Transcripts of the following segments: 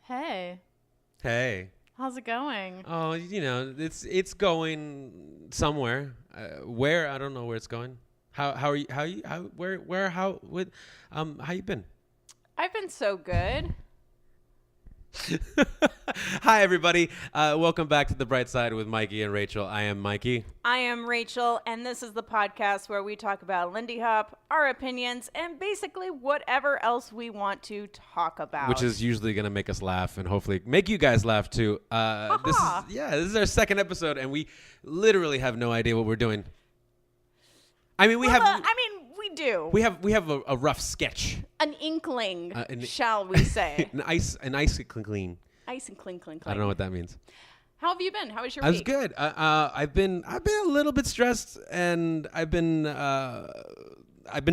Hey, Hey. how's it going? Oh, it's going somewhere. Where? I don't know where it's going. How are you? How you? How where? How with? How you been? I've been so good. Hi everybody. Welcome back to the Brightside with Mikey and Rachel. I am Mikey. I am Rachel, and this is the podcast where we talk about Lindy Hop, our opinions, and basically whatever else we want to talk about. Which is usually going to make us laugh and hopefully make you guys laugh too. This is our second episode, and we literally have no idea what we're doing. I mean, we do. We have a rough sketch. An inkling, shall we say? an ice clean. Ice and cling. I don't know what that means. How have you been? How was your week? I was good. I've been a little bit stressed, and I've been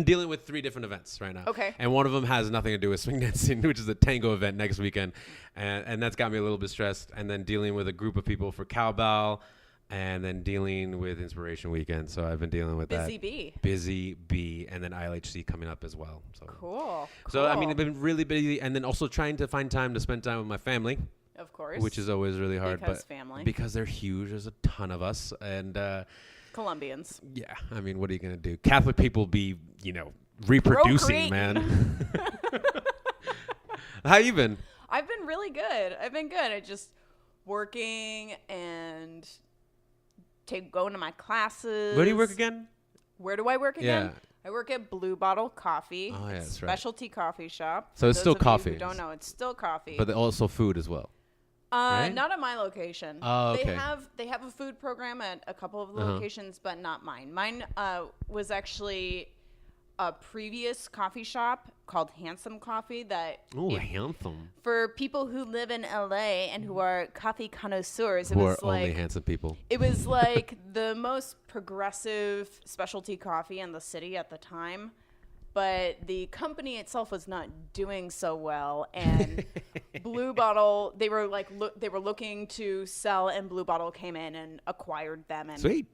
dealing with 3 different events right now. Okay. And one of them has nothing to do with swing dancing, which is a tango event next weekend, and that's got me a little bit stressed. And then dealing with a group of people for cowbell, and then dealing with Inspiration Weekend. So I've been dealing with that. Busy bee, and then ILHC coming up as well. So cool. So I mean, I've been really busy, and then also trying to find time to spend time with my family. Of course. Which is always really hard. Because they're huge. There's a ton of us. And Colombians. Yeah. I mean, what are you going to do? Catholic people be, reproducing, man. How you been? I've been really good. I just working and going to my classes. Where do you work again? Where do I work again? Yeah. I work at Blue Bottle Coffee. Oh, yeah, that's specialty coffee shop. So it's still coffee. Who don't know, it's still coffee. But also food as well. Right? Not at my location. Oh, okay. They have a food program at a couple of locations, but not mine. Mine was actually a previous coffee shop called Handsome Coffee handsome. For people who live in LA and who are coffee connoisseurs, who are only handsome people. It was like the most progressive specialty coffee in the city at the time. But the company itself was not doing so well, and Blue Bottle, they were looking to sell, and Blue Bottle came in and acquired them. And sweet.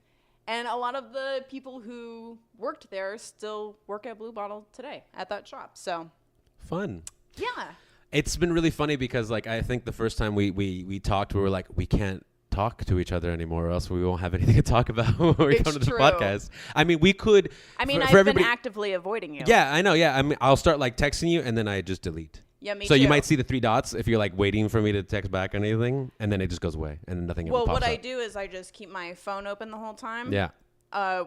And a lot of the people who worked there still work at Blue Bottle today at that shop. So fun. Yeah. It's been really funny because I think the first time we talked, we were like, we can't talk to each other anymore, or else we won't have anything to talk about when we come to the podcast. I mean, we could. I mean, I've been actively avoiding you. Yeah, I know. Yeah, I mean, I'll start texting you, and then I just delete. Yeah, me so too. You might see the 3 dots if you're waiting for me to text back on anything, and then it just goes away, and then nothing ever pops up. Well, what I do is I just keep my phone open the whole time. Yeah.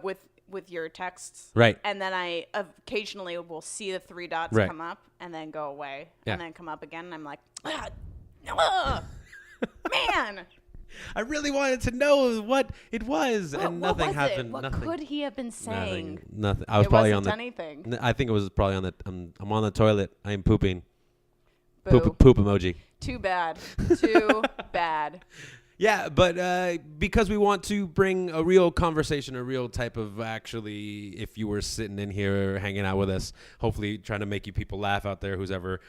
With your texts. Right. And then I occasionally will see the 3 dots come up and then go away and then come up again, and I'm like, man. I really wanted to know what it was, and nothing happened. What could he have been saying? Nothing. I was probably on anything. I think it was probably on the. I'm on the toilet. I am pooping. Boo. Poop emoji. Too bad. Too bad. Yeah, but because we want to bring a real conversation, a real type of if you were sitting in here hanging out with us, hopefully trying to make you people laugh out there who's ever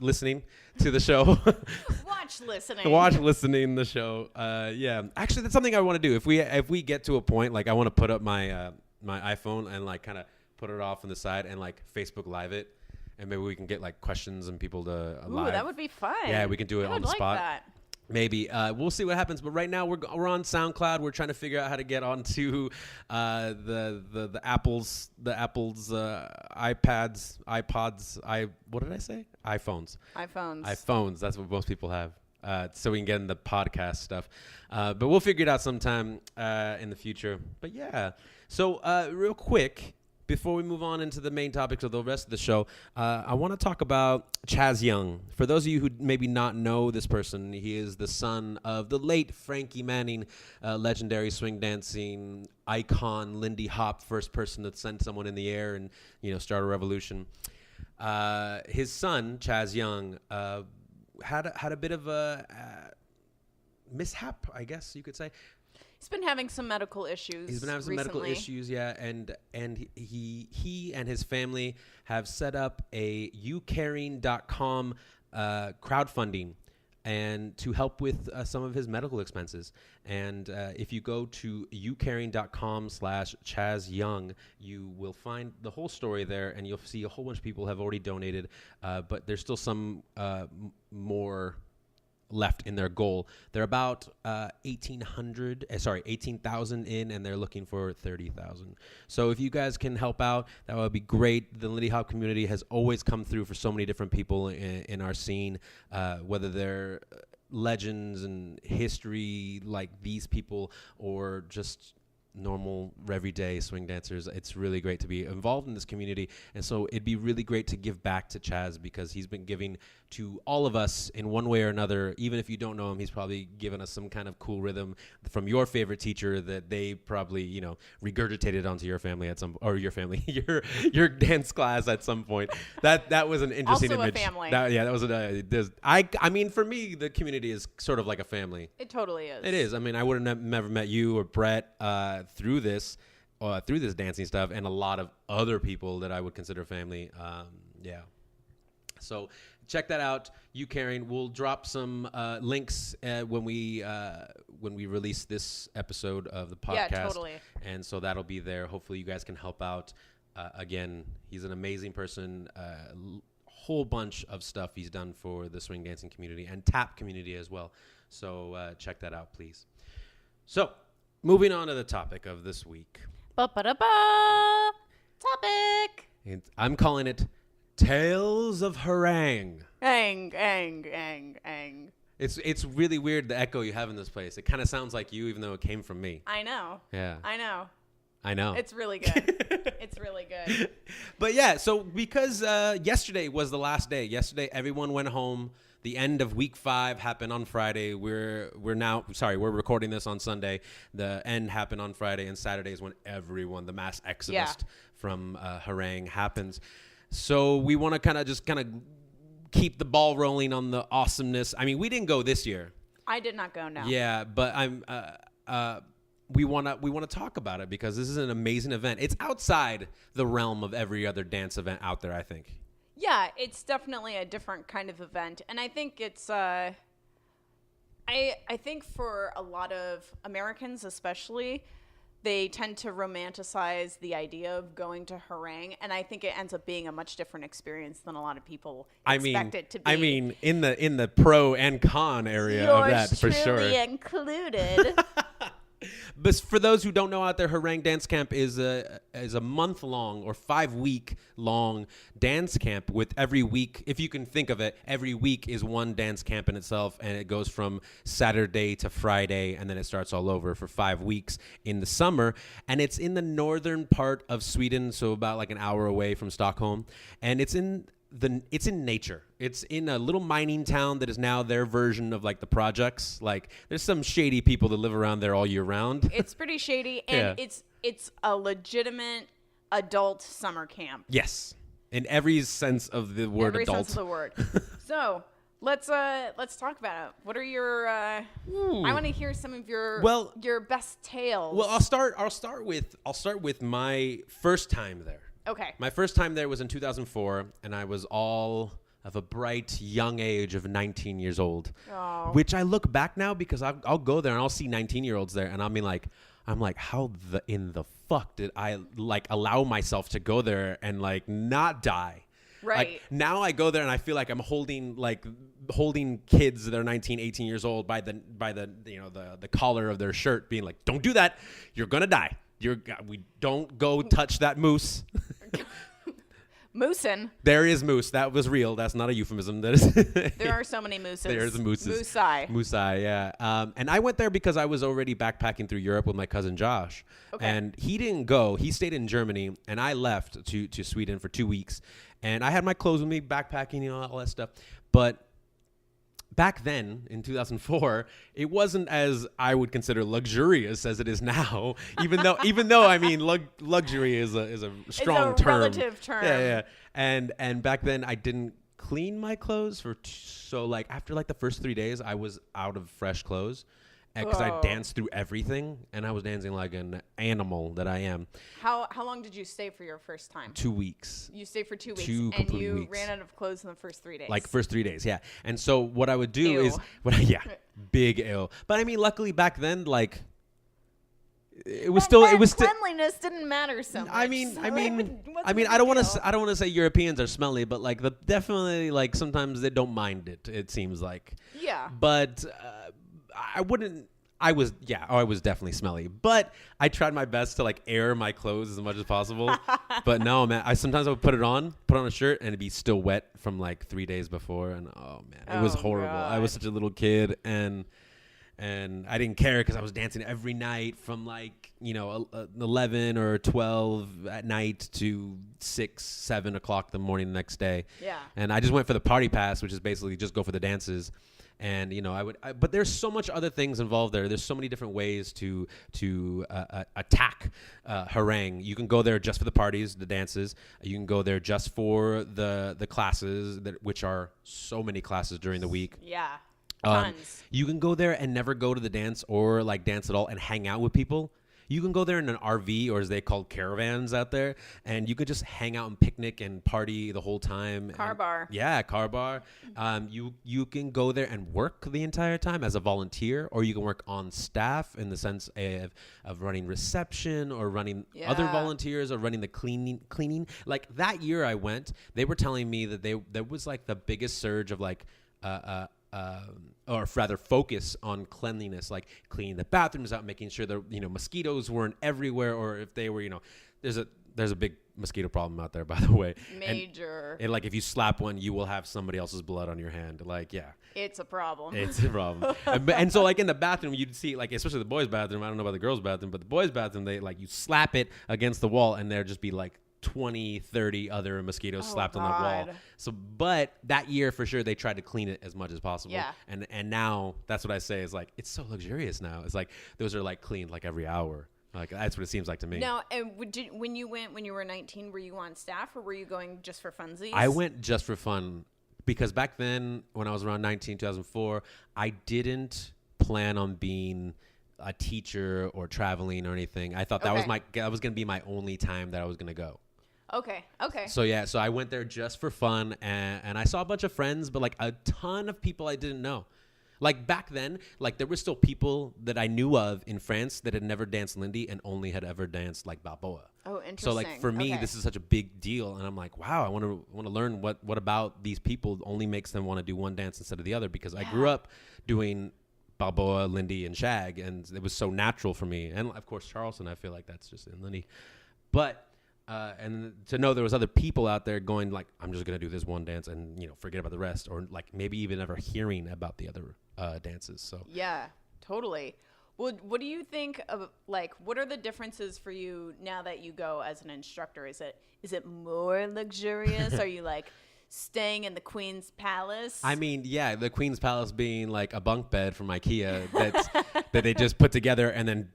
listening to the show. Watch listening the show. Yeah, actually, that's something I want to do. If we get to a point, I want to put up my my iPhone and kind of put it off on the side and Facebook Live it, and maybe we can get questions and people to live. Ooh, that would be fun. Yeah, we can do it on the spot. That. Maybe we'll see what happens, but right now we're on SoundCloud. We're trying to figure out how to get onto the Apple's iPads, iPods, what did I say? iPhones. That's what most people have. So we can get in the podcast stuff, but we'll figure it out sometime in the future. But yeah, so real quick. Before we move on into the main topics of the rest of the show, I want to talk about Chaz Young. For those of you who maybe not know this person, he is the son of the late Frankie Manning, legendary swing dancing icon, Lindy Hop, first person to send someone in the air and start a revolution. His son, Chaz Young, had a bit of a mishap, I guess you could say. He's been having some medical issues. Yeah, and he and his family have set up a youcaring.com crowdfunding and to help with some of his medical expenses. And if you go to youcaring.com/Chaz Young, you will find the whole story there, and you'll see a whole bunch of people have already donated, but there's still some more left in their goal. They're about 18,000 in, and they're looking for 30,000. So if you guys can help out, that would be great. The Lindy Hop community has always come through for so many different people in our scene, whether they're legends and history like these people or just normal everyday swing dancers. It's really great to be involved in this community, and so it'd be really great to give back to Chaz because he's been giving to all of us in one way or another. Even if you don't know him, he's probably given us some kind of cool rhythm from your favorite teacher that they probably, you know, regurgitated onto your family at some, or your family, your dance class at some point. That was an interesting also image. A family. That was I mean, for me, the community is sort of like a family. It totally is. It is. I mean, I would have never met you or Brett through this dancing stuff, and a lot of other people that I would consider family. Yeah. So check that out. You, Karen, we'll drop some links when we release this episode of the podcast. Yeah, totally. And so that'll be there. Hopefully, you guys can help out. Again, he's an amazing person. Whole bunch of stuff he's done for the swing dancing community and tap community as well. So check that out, please. So moving on to the topic of this week. Topic. I'm calling it Tales of Herrang. Ang. It's really weird, the echo you have in this place. It kind of sounds like you, even though it came from me. I know. Yeah. I know. It's really good. It's really good. But yeah, so because yesterday was the last day. Yesterday, everyone went home. The end of week 5 happened on Friday. We're recording this on Sunday. The end happened on Friday, and Saturday is when the mass exodus from Herrang happens. So we want to kind of keep the ball rolling on the awesomeness. I mean, we didn't go this year. I did not go, no. Yeah, but we want to talk about it because this is an amazing event. It's outside the realm of every other dance event out there, I think. Yeah, it's definitely a different kind of event, and I think it's I think for a lot of Americans especially, they tend to romanticize the idea of going to Herrang, and I think it ends up being a much different experience than a lot of people expect it to be. I mean, in the pro and con area of that, for sure. Yours truly included. But for those who don't know out there, Herrang Dance Camp is a month-long or 5-week-long dance camp with every week, if you can think of it, every week is one dance camp in itself, and it goes from Saturday to Friday, and then it starts all over for 5 weeks in the summer. And it's in the northern part of Sweden, so about like an hour away from Stockholm, and it's in nature. It's in a little mining town that is now their version of like the projects. Like there's some shady people that live around there all year round. It's pretty shady, and it's a legitimate adult summer camp. Yes, in every sense of the word every adult. Sense of the word. So let's talk about it. What are your? I want to hear some of your best tales. Well, I'll start with my first time there. Okay. My first time there was in 2004, and I was all of a bright young age of 19 years old. Oh. Which I look back now because I'll go there and I'll see 19-year-olds there, and I'm like, how in the fuck did I like allow myself to go there and like not die? Right. Like, now I go there and I feel like I'm holding kids that are 19, 18 years old by the the collar of their shirt, being like, don't do that, you're gonna die. We don't go touch that moose. Moosin'. There is moose. That was real. That's not a euphemism. That is. There are so many mooses. There's mooses. Moosai, yeah. And I went there because I was already backpacking through Europe with my cousin Josh. Okay. And he didn't go. He stayed in Germany, and I left to Sweden for 2 weeks. And I had my clothes with me, backpacking, all that stuff. But back then, in 2004, it wasn't as I would consider luxurious as it is now. Even though I mean luxury is a strong term. It's a relative term. Yeah. And back then I didn't clean my clothes so like after like the first 3 days I was out of fresh clothes. Because I danced through everything, and I was dancing like an animal that I am. How long did you stay for your first time? 2 weeks. You stayed for 2 weeks, and you ran out of clothes in the first 3 days. Like first 3 days, yeah. And so what I would do is, big ill. But I mean, luckily back then, like, it was still cleanliness didn't matter so much. I mean, I don't want to say Europeans are smelly, but like definitely like sometimes they don't mind it. It seems like. Yeah. But I wouldn't. I was definitely smelly, but I tried my best to like air my clothes as much as possible. But no, man, I would put on a shirt and it'd be still wet from like 3 days before, and oh man, it was horrible. God. I was such a little kid, and I didn't care because I was dancing every night from like 11 or 12 at night to 6, 7 o'clock the morning the next day. Yeah, and I just went for the party pass, which is basically just go for the dances. And but there's so much other things involved there. There's so many different ways to attack Herrang. You can go there just for the parties, the dances. You can go there just for the classes, which are so many classes during the week. Yeah, tons. You can go there and never go to the dance or like dance at all and hang out with people. You can go there in an RV, or as they call caravans out there, and you could just hang out and picnic and party the whole time. Car bar. Yeah, car bar. You can go there and work the entire time as a volunteer, or you can work on staff in the sense of running reception or running other volunteers or running the cleaning. Like that year I went, they were telling me that there was like the biggest surge of like or rather focus on cleanliness, like cleaning the bathrooms out, making sure that mosquitoes weren't everywhere, or if they were, there's a big mosquito problem out there, by the way. Major. And like if you slap one, you will have somebody else's blood on your hand. Like, yeah. It's a problem. It's a problem. and so like in the bathroom, you'd see like, especially the boys' bathroom. I don't know about the girls' bathroom, but the boys' bathroom, they like you slap it against the wall, and there'd just be like 20, 30 other mosquitoes slapped on the wall. So, but that year for sure, they tried to clean it as much as possible. Yeah. And now that's what I say is like, it's so luxurious now. It's like, those are like cleaned like every hour. Like that's what it seems like to me. Now, when you were 19, were you on staff or were you going just for funsies? I went just for fun because back then when I was around 19, 2004, I didn't plan on being a teacher or traveling or anything. I thought that was going to be my only time that I was going to go. Okay. So I went there just for fun, and I saw a bunch of friends, but like a ton of people I didn't know. Like back then, like there were still people that I knew of in France that had never danced Lindy and only had ever danced like Balboa. Oh, interesting. So like for me, this is such a big deal, and I'm like, wow, I want to learn what about these people only makes them want to do one dance instead of the other, because I grew up doing Balboa, Lindy, and Shag, and it was so natural for me. And of course, Charleston, I feel like that's just in Lindy, but. And to know there was other people out there going like, I'm just going to do this one dance and, forget about the rest, or like maybe even ever hearing about the other dances. So yeah, totally. Well, what do you think of like, what are the differences for you now that you go as an instructor? Is it more luxurious? Are you like staying in the Queen's Palace? I mean, yeah, the Queen's Palace being like a bunk bed from IKEA that they just put together and then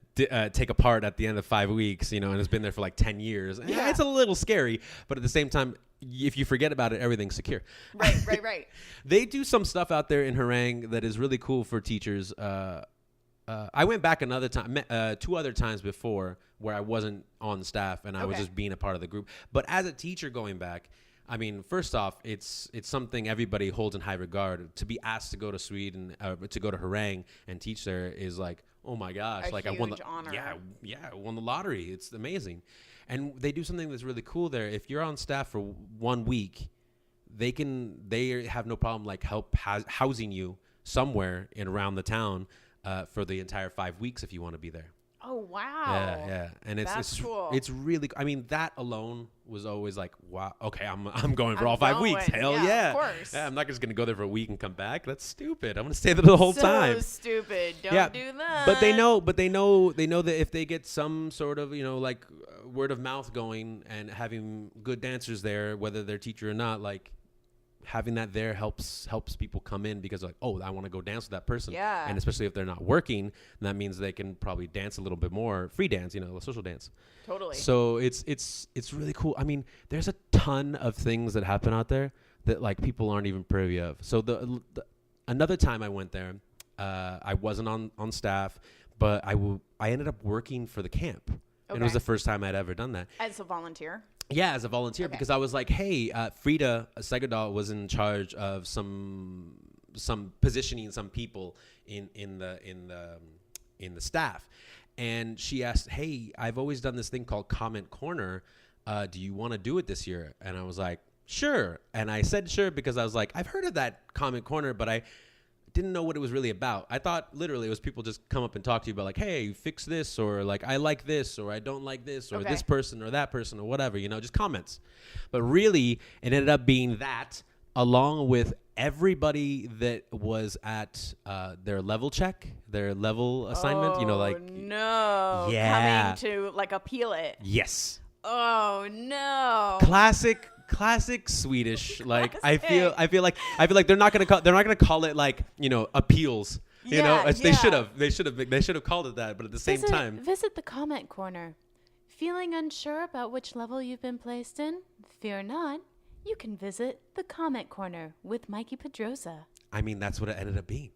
take apart at the end of 5 weeks, and it's been there for like 10 years. Yeah, it's a little scary, but at the same time, if you forget about it, everything's secure. Right. They do some stuff out there in Herrang that is really cool for teachers. I went back another time, 2 other times before where I wasn't on staff and I was just being a part of the group. But as a teacher going back, I mean, first off, it's something everybody holds in high regard. To be asked to go to Sweden, to go to Herrang and teach there is like, oh my gosh, like I won the honor. Yeah, I won the lottery. It's amazing. And they do something that's really cool there. If you're on staff for 1 week, they have no problem like housing you somewhere in around the town for the entire 5 weeks if you want to be there. Oh wow! Yeah, and it's cool. It's really. I mean, that alone was always like, wow. Okay, I'm going for all 5 weeks. Hell yeah! Of course. Yeah, I'm not just gonna go there for a week and come back. That's stupid. I'm gonna stay there the whole time. So stupid. Don't do that. But they know that if they get some sort of like word of mouth going and having good dancers there, whether they're teacher or not, like. Having that there helps people come in because like, oh, I want to go dance with that person. Yeah. And especially if they're not working, that means they can probably dance a little bit more, free dance, a social dance. Totally. So it's really cool. I mean, there's a ton of things that happen out there that like people aren't even privy of. So the another time I went there, I wasn't on staff, but I ended up working for the camp. And it was the first time I'd ever done that. As a volunteer? Yeah, as a volunteer, because I was like, hey, Frida Segadal was in charge of some positioning some people in the staff, And she asked, hey, I've always done this thing called Comment Corner. Do you want to do it this year? And I was like, sure. And I said sure because I was like, I've heard of that Comment Corner, but I didn't know what it was really about. I thought literally it was people just come up and talk to you about like, hey, fix this, or like, I like this, or I don't like this, or this person or that person or whatever, just comments. But really, it ended up being that, along with everybody that was at their level check, their level assignment, no. Yeah. Coming to like appeal it. Yes. Oh no. Classic Swedish. Like I feel like they're not gonna call it like appeals. They should have called it that. But at the same time, visit the comment corner. Feeling unsure about which level you've been placed in? Fear not. You can visit the comment corner with Mikey Pedroza. I mean, that's what it ended up being.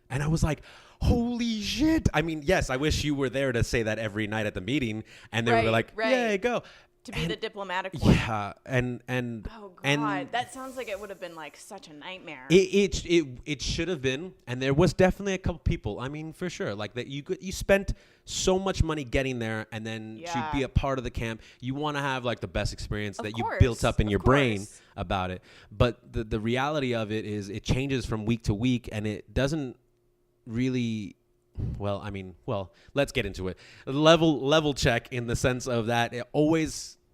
And I was like, holy shit. I mean, yes, I wish you were there to say that every night at the meeting. And they were like, yay, go. To be the diplomatic one. Yeah. And oh, God. That sounds like it would have been like such a nightmare. It should have been. And there was definitely a couple people. I mean, for sure. Like that you spent so much money getting there, and then to be a part of the camp, you want to have like the best experience that you built up in your brain about it. But the reality of it is it changes from week to week, and it doesn't really let's get into it. Level check in the sense of that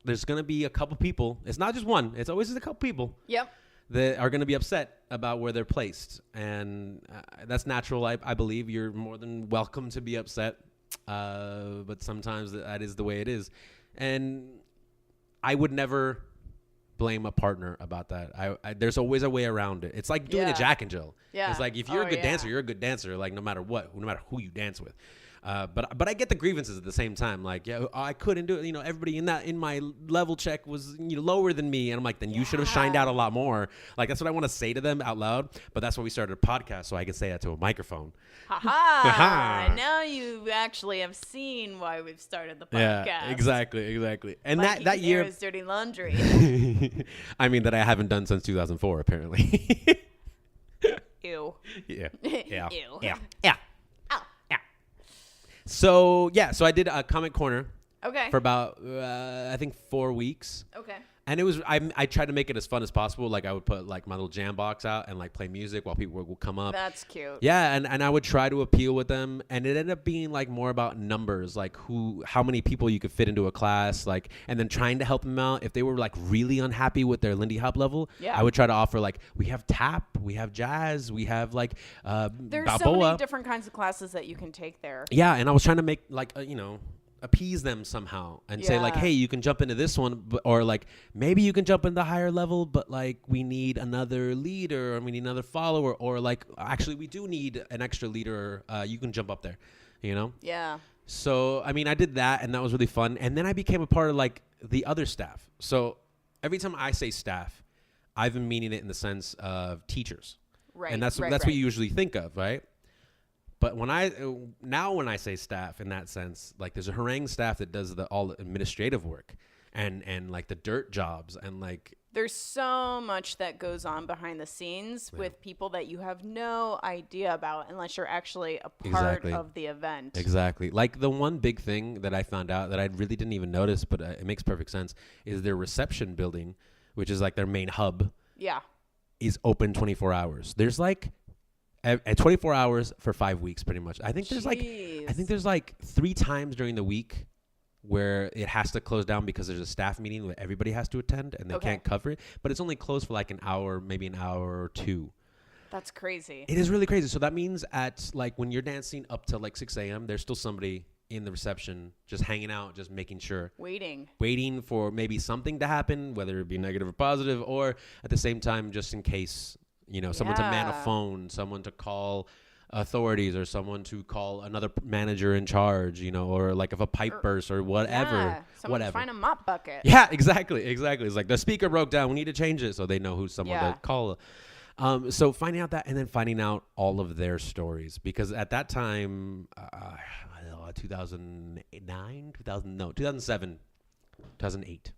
there's going to be a couple people. It's not just one. It's always just a couple people. Yep. That are going to be upset about where they're placed. And that's natural. I believe you're more than welcome to be upset. But sometimes that is the way it is. And I would never blame a partner about that. There's always a way around it. It's like doing a Jack and Jill. Yeah. It's like if you're a good dancer, you're a good dancer. Like no matter who you dance with. But I get the grievances at the same time. Like, I couldn't do it. Everybody in my level check was lower than me, and I'm like, then you should have shined out a lot more. Like that's what I want to say to them out loud. But that's why we started a podcast, so I can say that to a microphone. Ha! Now you actually have seen why we've started the podcast. Yeah, exactly. And like that year is dirty laundry. I mean that I haven't done since 2004 apparently. Ew. Yeah. Ew. Yeah. So I did a comment corner. Okay. For about I think 4 weeks. Okay. And it was I tried to make it as fun as possible. Like I would put like my little jam box out and like play music while people would come up. That's cute. Yeah, and I would try to appeal with them, and it ended up being like more about numbers, like how many people you could fit into a class, like, and then trying to help them out if they were like really unhappy with their Lindy Hop level. Yeah. I would try to offer like we have tap, we have jazz, we have like there's Balboa. So many different kinds of classes that you can take there. Yeah, and I was trying to make like appease them somehow and say like, hey, you can jump into this one, or like maybe you can jump into the higher level, but like we need another leader, or we need another follower, or like actually we do need an extra leader. You can jump up there, Yeah. So I mean, I did that, and that was really fun. And then I became a part of like the other staff. So every time I say staff, I've been meaning it in the sense of teachers, right? And that's what you usually think of, right? But when I say staff in that sense, like there's a Herrang staff that does all the administrative work and like the dirt jobs, and like there's so much that goes on behind the scenes with people that you have no idea about unless you're actually a part of the event. Exactly. Like the one big thing that I found out that I really didn't even notice, but it makes perfect sense, is their reception building, which is like their main hub. Yeah. Is open 24 hours. There's like at 24 hours for 5 weeks, pretty much. I think there's like 3 times during the week where it has to close down because there's a staff meeting where everybody has to attend and they can't cover it. But it's only closed for like an hour, maybe an hour or 2. That's crazy. It is really crazy. So that means at like when you're dancing up till like 6 a.m., there's still somebody in the reception just hanging out, just making sure. Waiting for maybe something to happen, whether it be negative or positive, or at the same time, just in case, someone to man a phone, someone to call authorities, or someone to call another manager in charge, or like if a pipe bursts or whatever. Someone to find a mop bucket. Yeah, exactly. It's like the speaker broke down. We need to change it. So they know who's someone to call. So finding out that, and then finding out all of their stories, because at that time, 2008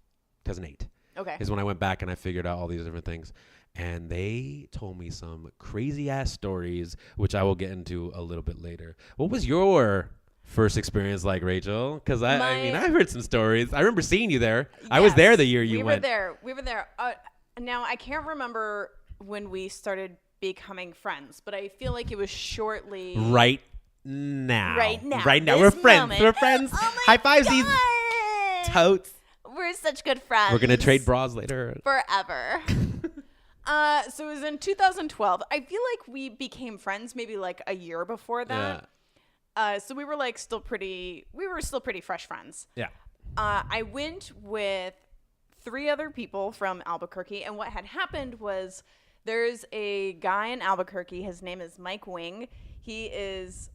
is when I went back and I figured out all these different things. And they told me some crazy ass stories, which I will get into a little bit later. What was your first experience like Rachel? Because I mean, I've heard some stories. I remember seeing you there. Yes, I was there the year you went. We were there. Now, I can't remember when we started becoming friends, but I feel like it was shortly. Right now. We're friends. Moment. We're friends. Oh High fives, these totes. We're such good friends. We're going to trade bras later. Forever. So it was in 2012. I feel like we became friends maybe like a year before that. Yeah. So we were like still pretty fresh friends. Yeah. I went with 3 other people from Albuquerque, and what had happened was there's a guy in Albuquerque. His name is Mike Wing. He is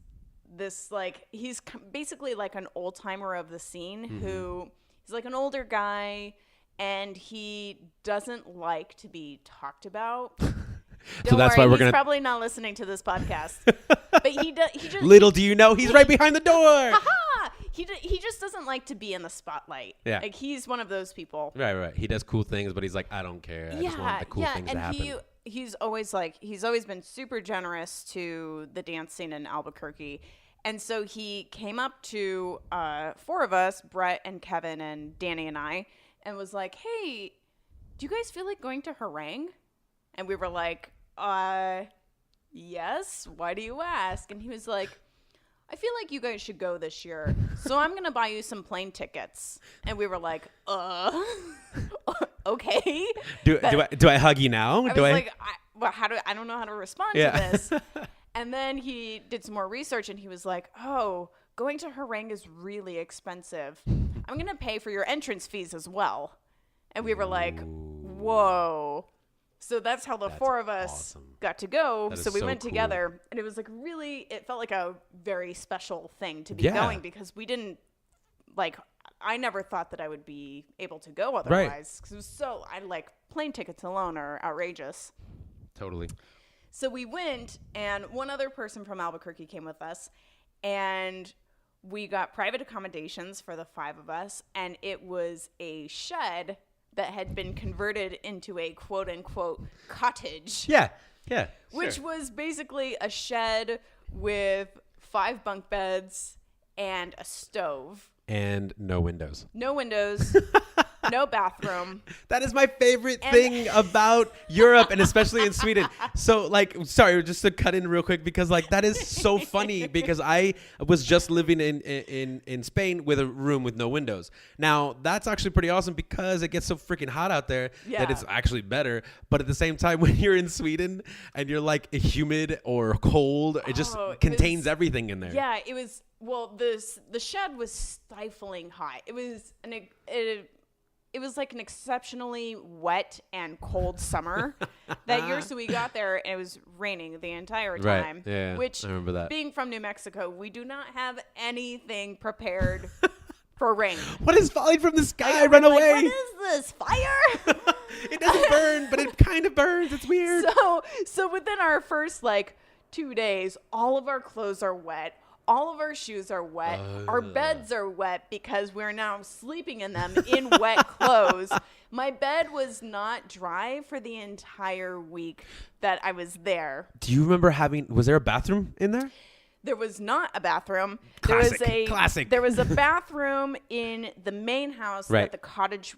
this he's basically like an old timer of the scene who he's like an older guy, and he doesn't like to be talked about. So that's why he's probably not listening to this podcast. But he just little do you know he's right behind the door. He just doesn't like to be in the spotlight. Yeah. Like he's one of those people. Right. He does cool things, but he's like, I don't care. I just want the cool things to happen. He's always been super generous to the dance scene in Albuquerque. And so he came up to 4 of us, Brett and Kevin and Danny and I, and was like, hey, do you guys feel like going to Herrang? And we were like, yes. Why do you ask? And he was like, I feel like you guys should go this year, so I'm going to buy you some plane tickets. And we were like, okay. Do I hug you now? I was like, I don't know how to respond to this. And then he did some more research, and he was like, oh, going to Herrang is really expensive. I'm going to pay for your entrance fees as well. And we were like, whoa. So that's how the 4 of us got to go. So we went together, and it was like it felt like a very special thing to be going, because we didn't I never thought that I would be able to go otherwise. Because it was plane tickets alone are outrageous. Totally. So we went, and one other person from Albuquerque came with us, and we got private accommodations for the 5 of us, and it was a shed that had been converted into a quote-unquote cottage. Yeah. Which was basically a shed with 5 bunk beds and a stove. And no windows. No bathroom. That is my favorite thing about Europe, and especially in Sweden. So sorry, just to cut in real quick, because that is so funny, because I was just living in Spain with a room with no windows. Now that's actually pretty awesome, because it gets so freaking hot out there that it's actually better. But at the same time, when you're in Sweden and you're humid or cold, it just contains everything in there. Yeah, it was. Well, the shed was stifling hot. It was it was like an exceptionally wet and cold summer that year. So we got there, and it was raining the entire time. Right. Yeah, which, I remember that. Being from New Mexico, we do not have anything prepared for rain. What is falling from the sky? Run away! What is this? Fire? It doesn't burn, but it kind of burns. It's weird. So within our first 2 days, all of our clothes are wet. All of our shoes are wet. Our beds are wet because we're now sleeping in them in wet clothes. My bed was not dry for the entire week that I was there. Do you remember was there a bathroom in there? There was not a bathroom. Classic. There was a bathroom in the main house that the cottage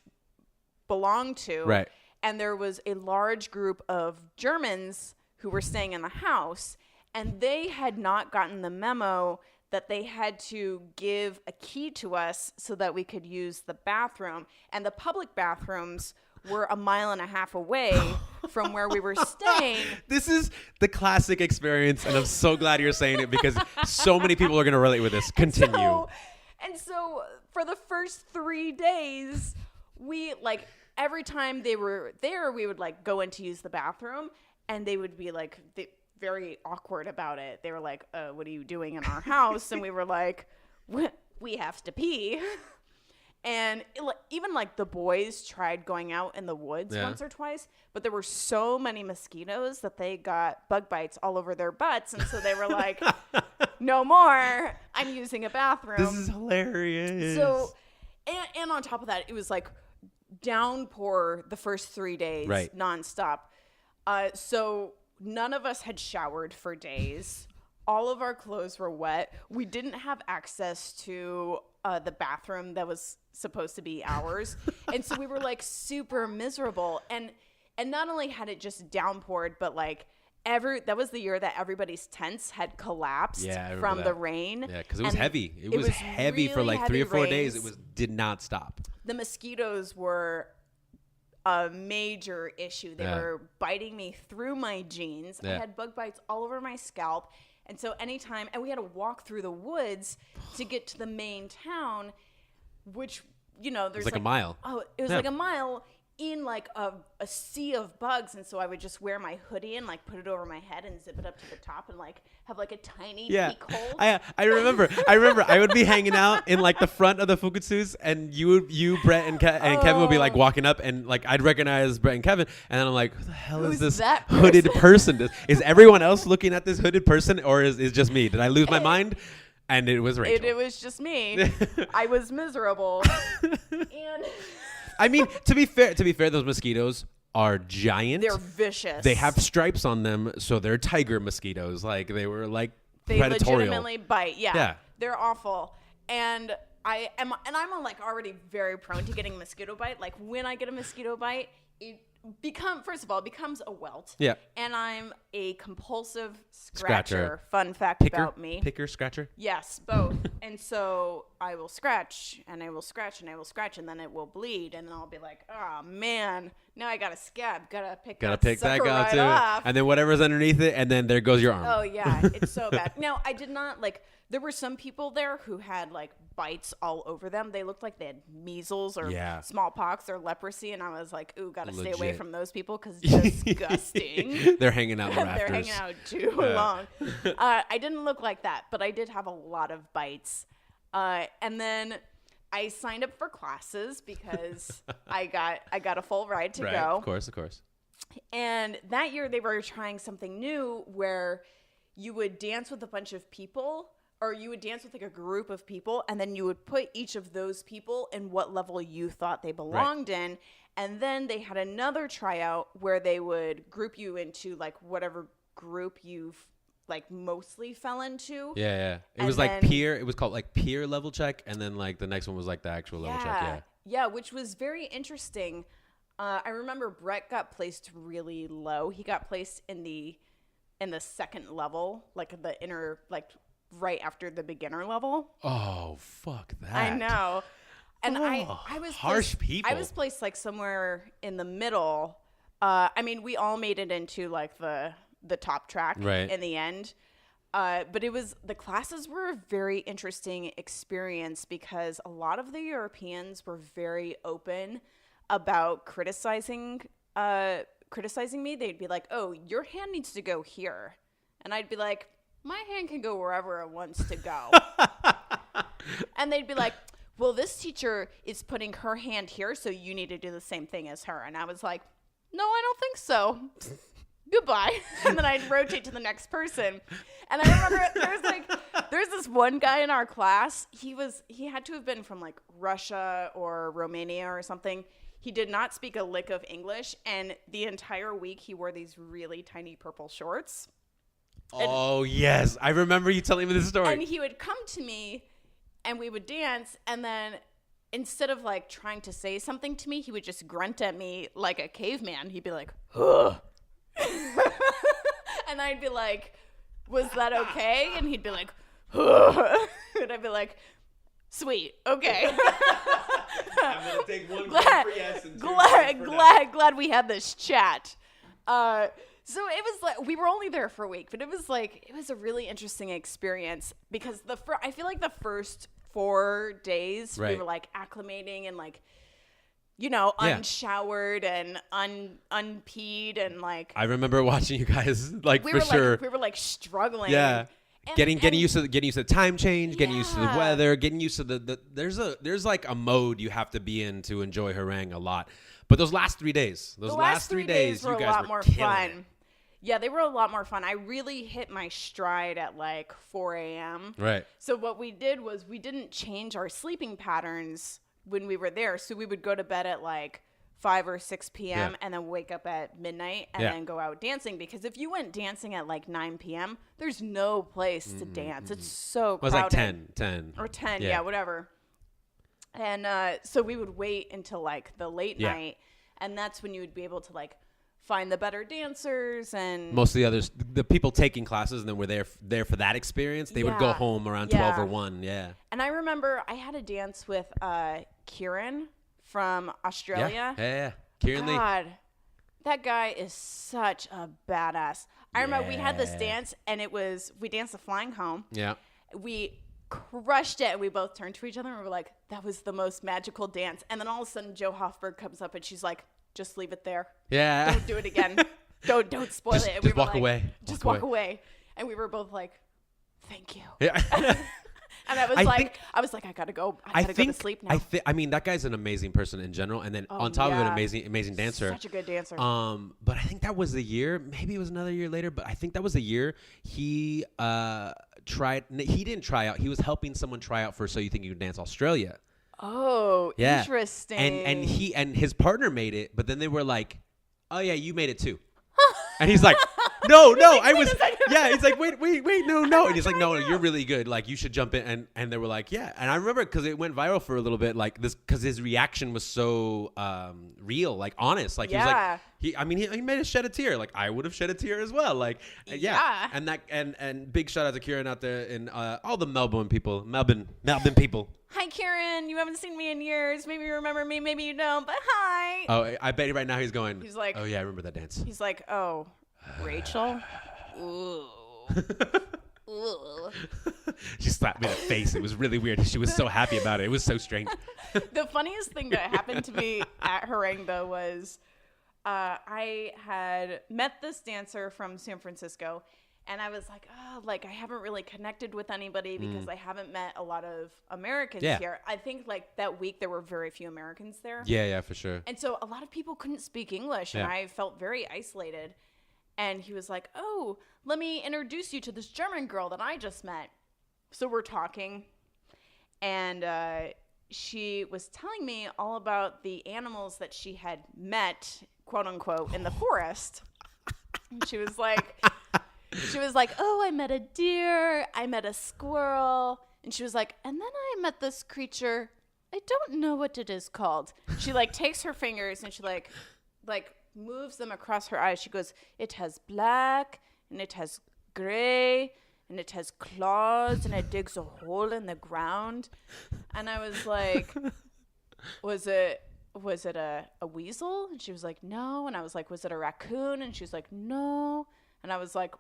belonged to. Right. And there was a large group of Germans who were staying in the house. And they had not gotten the memo that they had to give a key to us so that we could use the bathroom. And the public bathrooms were 1.5 miles away from where we were staying. This is the classic experience, and I'm so glad you're saying it, because so many people are going to relate with this. Continue. And so for the first 3 days, we every time they were there, we would go in to use the bathroom, and they would be very awkward about it. They were like, what are you doing in our house? And we were like, we have to pee. And even the boys tried going out in the woods once or twice, but there were so many mosquitoes that they got bug bites all over their butts. And so they were like, no more. I'm using a bathroom. This is hilarious. So, and on top of that, it was downpour the first 3 days, nonstop. So none of us had showered for days. all of our clothes were wet. We didn't have access to the bathroom that was supposed to be ours. And so we were like super miserable. And not only had it just downpoured, but like that was the year that everybody's tents had collapsed from the rain. Yeah, because it was heavy. It was heavy for like 3 or 4 days. It did not stop. The mosquitoes were a major issue. They were biting me through my jeans. I had bug bites all over my scalp. And so anytime, and we had to walk through the woods to get to the main town, which, you know, there's like a mile. Oh, it was like a mile in like a sea of bugs. And so I would just wear my hoodie and like put it over my head and zip it up to the top and like have like a tiny peek hole. I remember I would be hanging out in like the front of the Fukutsus, and you Brett and Kevin would be like walking up, and like I'd recognize Brett and Kevin, and then I'm like, who the hell is this hooded person? Is everyone else looking at this hooded person, or is just me? Did I lose my mind? And it was Rachel. It was just me. I was miserable. And I mean, to be fair, those mosquitoes are giant. They're vicious. They have stripes on them, so they're tiger mosquitoes. Like they were like they predatorial. Legitimately bite. Yeah. They're awful. And I'm like already very prone to getting mosquito bite. Like when I get a mosquito bite, it becomes a welt. Yeah. And I'm a compulsive scratcher. Fun fact about me. Picker, scratcher? Yes, both. And so I will scratch and I will scratch and I will scratch, and then it will bleed, and then I'll be like, oh man, now I got a scab. Gotta pick that guy too. Off. And then whatever's underneath it, and then there goes your arm. Oh yeah, it's so bad. Now I did not like. There were some people there who had like bites all over them. They looked like they had measles or smallpox or leprosy, and I was like, ooh, gotta stay away from those people because disgusting. They're hanging out in the rafters. They're hanging out too long. I didn't look like that, but I did have a lot of bites. And then I signed up for classes because I got a full ride to go. Of course. And that year they were trying something new where you would dance with a bunch of people, or you would dance with like a group of people, and then you would put each of those people in what level you thought they belonged in. And then they had another tryout where they would group you into like whatever group you've like mostly fell into. Yeah. It was like peer. It was called like peer level check. And then like the next one was like the actual level check. Yeah, which was very interesting. I remember Brett got placed really low. He got placed in the second level, like the inner, like right after the beginner level. Oh, fuck that. I know. And I was harsh people. I was placed like somewhere in the middle. I mean, we all made it into like the top track in the end. But the classes were a very interesting experience because a lot of the Europeans were very open about criticizing me. They'd be like, oh, your hand needs to go here. And I'd be like, my hand can go wherever it wants to go. And they'd be like, well, this teacher is putting her hand here, so you need to do the same thing as her. And I was like, no, I don't think so. Goodbye. And then I'd rotate to the next person. And I remember there's this one guy in our class. He had to have been from like Russia or Romania or something. He did not speak a lick of English, and the entire week he wore these really tiny purple shorts. Oh, yes. I remember you telling me this story. And he would come to me, and we would dance, and then instead of like trying to say something to me, he would just grunt at me like a caveman. He'd be like, ugh. And I'd be like, was that okay? And he'd be like, ugh. And I'd be like, sweet, okay. I'm going to take one for yes and glad we had this chat. So it was like, we were only there for a week, but it was a really interesting experience because I feel like the first 4 days we were like acclimating and like, you know, unshowered and unpeed and like. I remember watching you guys like we were like struggling. Yeah. Getting used to the time change, getting used to the weather, getting used to the there's like a mode you have to be in to enjoy Herrang a lot. But those last 3 days, you guys were a lot more fun. Yeah, they were a lot more fun. I really hit my stride at like 4 a.m. Right. So what we did was we didn't change our sleeping patterns when we were there. So we would go to bed at like 5 or 6 p.m. and then wake up at midnight and then go out dancing. Because if you went dancing at like 9 p.m., there's no place to dance. It's so crowded. It was like 10. Or 10, whatever. And so we would wait until like the late night, and that's when you would be able to like find the better dancers. And most of the others, the people taking classes and then were there for that experience, they would go home around 12 or 1. Yeah. And I remember I had a dance with Kieran from Australia. Yeah. Kieran Lee. That guy is such a badass. I remember we had this dance, and we danced the Flying Home. Yeah. We crushed it, and we both turned to each other and we were like, that was the most magical dance. And then all of a sudden Joe Hofberg comes up and she's like, just leave it there. Yeah. Don't do it again. don't spoil it. And just walk away. Just walk away. And we were both like, thank you. Yeah. And I was like, I gotta go. I gotta go to sleep now. I mean, that guy's an amazing person in general, and then on top of it, amazing dancer. Such a good dancer. But I think that was the year. Maybe it was another year later, but I think that was the year he tried. He didn't try out. He was helping someone try out for So You Think You Can Dance Australia. Oh, yeah. Interesting. And his partner made it, but then they were like, "Oh yeah, you made it too." And he's like, no, I was, he's like, wait, no. And he's like, no, you're really good. Like, you should jump in. And they were like, yeah. And I remember because it went viral for a little bit, like this, because his reaction was so real, like honest. Like, he was like, he made us shed a tear. Like, I would have shed a tear as well. Like, yeah. And big shout out to Kieran out there and all the Melbourne people. Hi, Kieran. You haven't seen me in years. Maybe you remember me. Maybe you don't. But hi. Oh, I bet right now he's like, oh, yeah, I remember that dance. He's like, oh, Rachel? Ooh. Ooh. She slapped me in the face. It was really weird. She was so happy about it. It was so strange. The funniest thing that happened to me at Herrang, though, was I had met this dancer from San Francisco. And I was like, I haven't really connected with anybody because I haven't met a lot of Americans here. I think like that week there were very few Americans there. Yeah, for sure. And so a lot of people couldn't speak English, and I felt very isolated. And he was like, oh, let me introduce you to this German girl that I just met. So we're talking, and she was telling me all about the animals that she had met, quote unquote, in the forest. And she was like... oh, I met a deer, I met a squirrel. And she was like, and then I met this creature. I don't know what it is called. She like takes her fingers and she like moves them across her eyes. She goes, it has black and it has gray and it has claws and it digs a hole in the ground. And I was like, was it a weasel? And she was like, no. And I was like, was it a raccoon? And she was like, no. And I was like,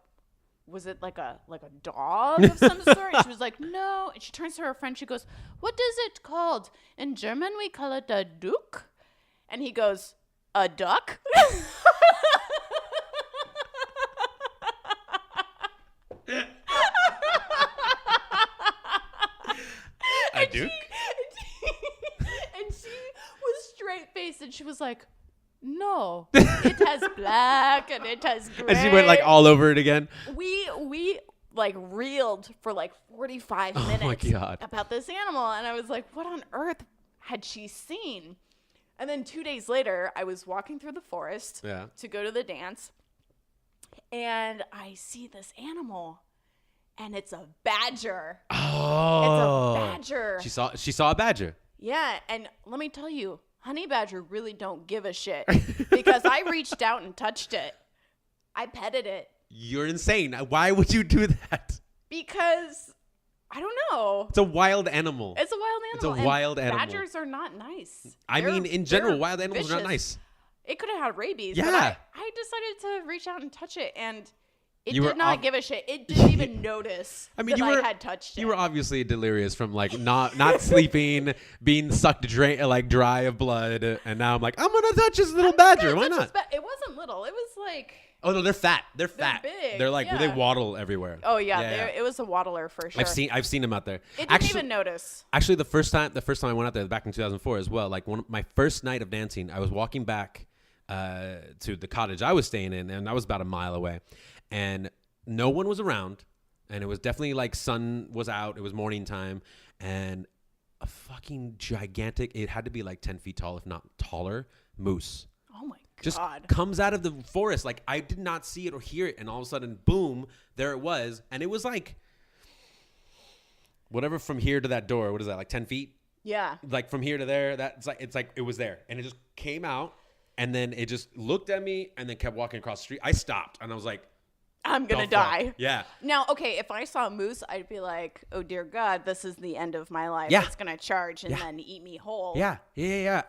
was it like a dog of some sort? And she was like, no. And she turns to her friend. She goes, what is it called? In German, we call it a duck. And he goes, a duck? A duck? And she was straight-faced, and she was like, no, it has black and it has gray. And she went like all over it again. We like reeled for like 45 minutes about this animal. And I was like, what on earth had she seen? And then 2 days later, I was walking through the forest to go to the dance. And I see this animal. And it's a badger. Oh. It's a badger. She saw a badger. Yeah. And let me tell you, honey badger really don't give a shit because I reached out and touched it. I petted it. You're insane. Why would you do that? Because I don't know. It's a wild animal. It's a wild animal. Badgers are not nice. I mean, in general, wild animals are not nice. It could have had rabies. Yeah. But I decided to reach out and touch it, and it did not give a shit. It didn't even notice I had touched it. You were obviously delirious from like not sleeping, being sucked dry of blood, and now I'm like, I'm gonna touch this little badger. Why not? It wasn't little. It was like. Oh no, they're fat. They're fat. Big. They're like they waddle everywhere. Oh yeah, it was a waddler for sure. I've seen them out there. It didn't even notice. Actually, the first time I went out there back in 2004 as well. Like my first night of dancing, I was walking back to the cottage I was staying in, and I was about a mile away. And no one was around, and it was definitely like sun was out. It was morning time, and a fucking gigantic, it had to be like 10 feet tall, if not taller, moose. Oh my God. Just comes out of the forest. Like, I did not see it or hear it. And all of a sudden, boom, there it was. And it was like, whatever from here to that door. What is that, like 10 feet? Yeah. Like from here to there, it's like it was there. And it just came out. And then it just looked at me and then kept walking across the street. I stopped and I was like, I'm going to die. Yeah. Now, okay, if I saw a moose, I'd be like, oh, dear God, this is the end of my life. Yeah. It's going to charge and then eat me whole. Yeah.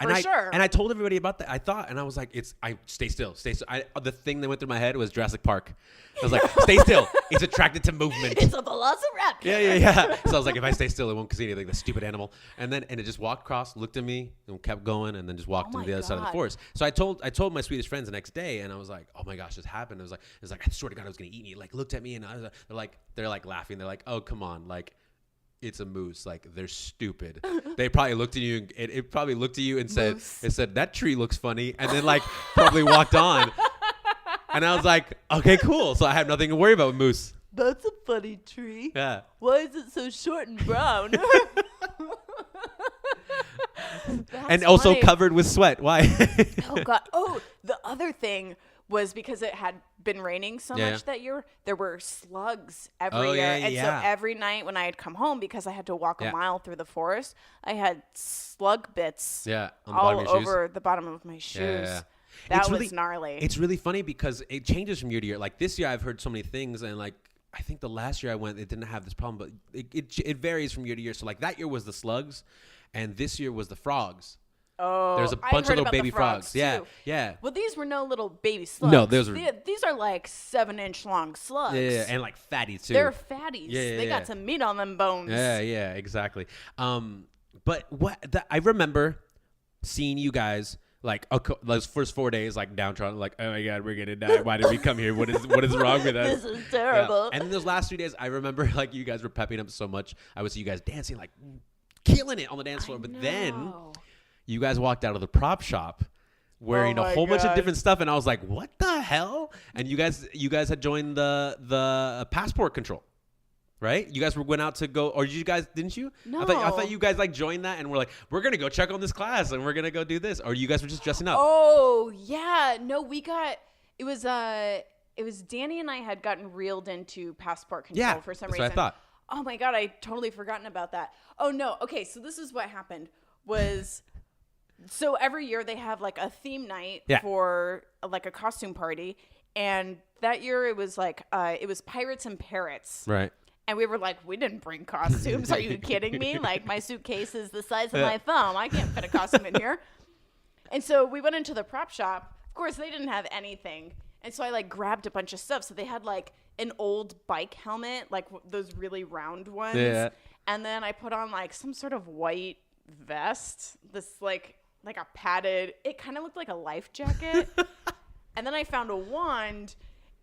For sure. And I told everybody about that. I thought, and I was like, stay still. The thing that went through my head was Jurassic Park. I was like, stay still. It's attracted to movement. It's a velociraptor. Yeah. So I was like, if I stay still, it won't see anything. The stupid animal. And it just walked across, looked at me, and kept going, and then just walked to the other side of the forest. So I told my Swedish friends the next day, and I was like, oh my gosh, this happened. It was like I swear to God, I was gonna eat me. Like, looked at me, and they're like laughing. They're like, oh, come on, like, it's a moose. Like, they're stupid. They probably looked at you. It probably looked at you and said, that tree looks funny, and then like probably walked on. And I was like, okay, cool. So I have nothing to worry about with moose. That's a funny tree. Yeah. Why is it so short and brown? And also covered with sweat. Why? Oh, God. Oh, the other thing was because it had been raining so much that year, there were slugs everywhere. So every night when I had come home, because I had to walk a mile through the forest, I had slug bits all over the bottom of my shoes. Yeah. That was gnarly. It's really funny because it changes from year to year. Like this year, I've heard so many things, and like I think the last year I went, it didn't have this problem, but it varies from year to year. So like that year was the slugs, and this year was the frogs. Oh, there's a bunch of little baby frogs. Yeah. Well, these were no little baby slugs. No, these are like 7-inch long slugs. Yeah, and like fatty too. They're fatties. They got some meat on them bones. Yeah, exactly. But I remember seeing you guys. Like those first 4 days, like downtrodden, like, oh my God, we're gonna die. Why did we come here? What is wrong with us? This is terrible. Yeah. And then those last 3 days, I remember like you guys were pepping up so much. I would see you guys dancing, like killing it on the dance floor. But then you guys walked out of the prop shop wearing a whole bunch of different stuff, and I was like, what the hell? And you guys had joined the passport control. Right? You guys went out to go, or you guys, didn't you? No. I thought you guys like joined that and were like, we're going to go check on this class and we're going to go do this. Or you guys were just dressing up. Oh, yeah. No, it was Danny and I had gotten reeled into passport control for some reason. That's what I thought. Oh my God, I totally forgotten about that. Oh no. Okay. So this is what happened was, so every year they have like a theme night for like a costume party. And that year it was like, it was Pirates and Parrots. Right. And we were like, we didn't bring costumes. Are you kidding me? Like, my suitcase is the size of my thumb. I can't fit a costume in here. And so we went into the prop shop. Of course, they didn't have anything. And so I, like, grabbed a bunch of stuff. So they had, like, an old bike helmet, like those really round ones. Yeah. And then I put on, like, some sort of white vest. This, like a padded, it kind of looked like a life jacket. And then I found a wand.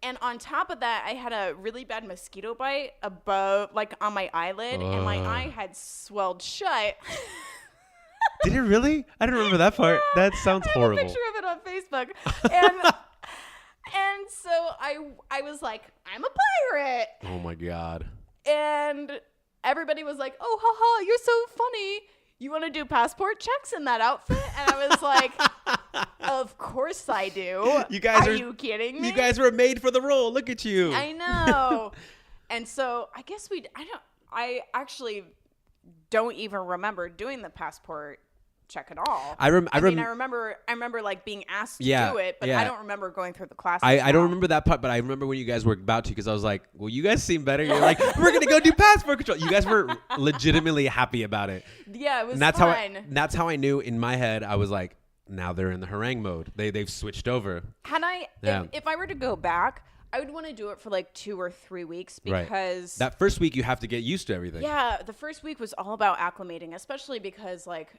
And on top of that, I had a really bad mosquito bite above, like on my eyelid, and my eye had swelled shut. Did it really? I don't remember that part. That sounds horrible. I have a picture of it on Facebook. And so I was like, I'm a pirate. Oh my God. And everybody was like, oh, haha, you're so funny. You want to do passport checks in that outfit? And I was like, of course I do. Are you kidding me? You guys were made for the role. Look at you. I know. And so I guess I actually don't even remember doing the passport check at all. I remember like being asked to do it, but I don't remember going through the class. I don't remember that part, but I remember when you guys were about to, because I was like, well, you guys seem better. You're like, we're going to go do passport control. You guys were legitimately happy about it. Yeah, it was fun. That's how I knew in my head, I was like, now they're in the Herrang mode. They've switched over. If I were to go back, I would want to do it for like 2 or 3 weeks, because that first week you have to get used to everything. Yeah, the first week was all about acclimating, especially because like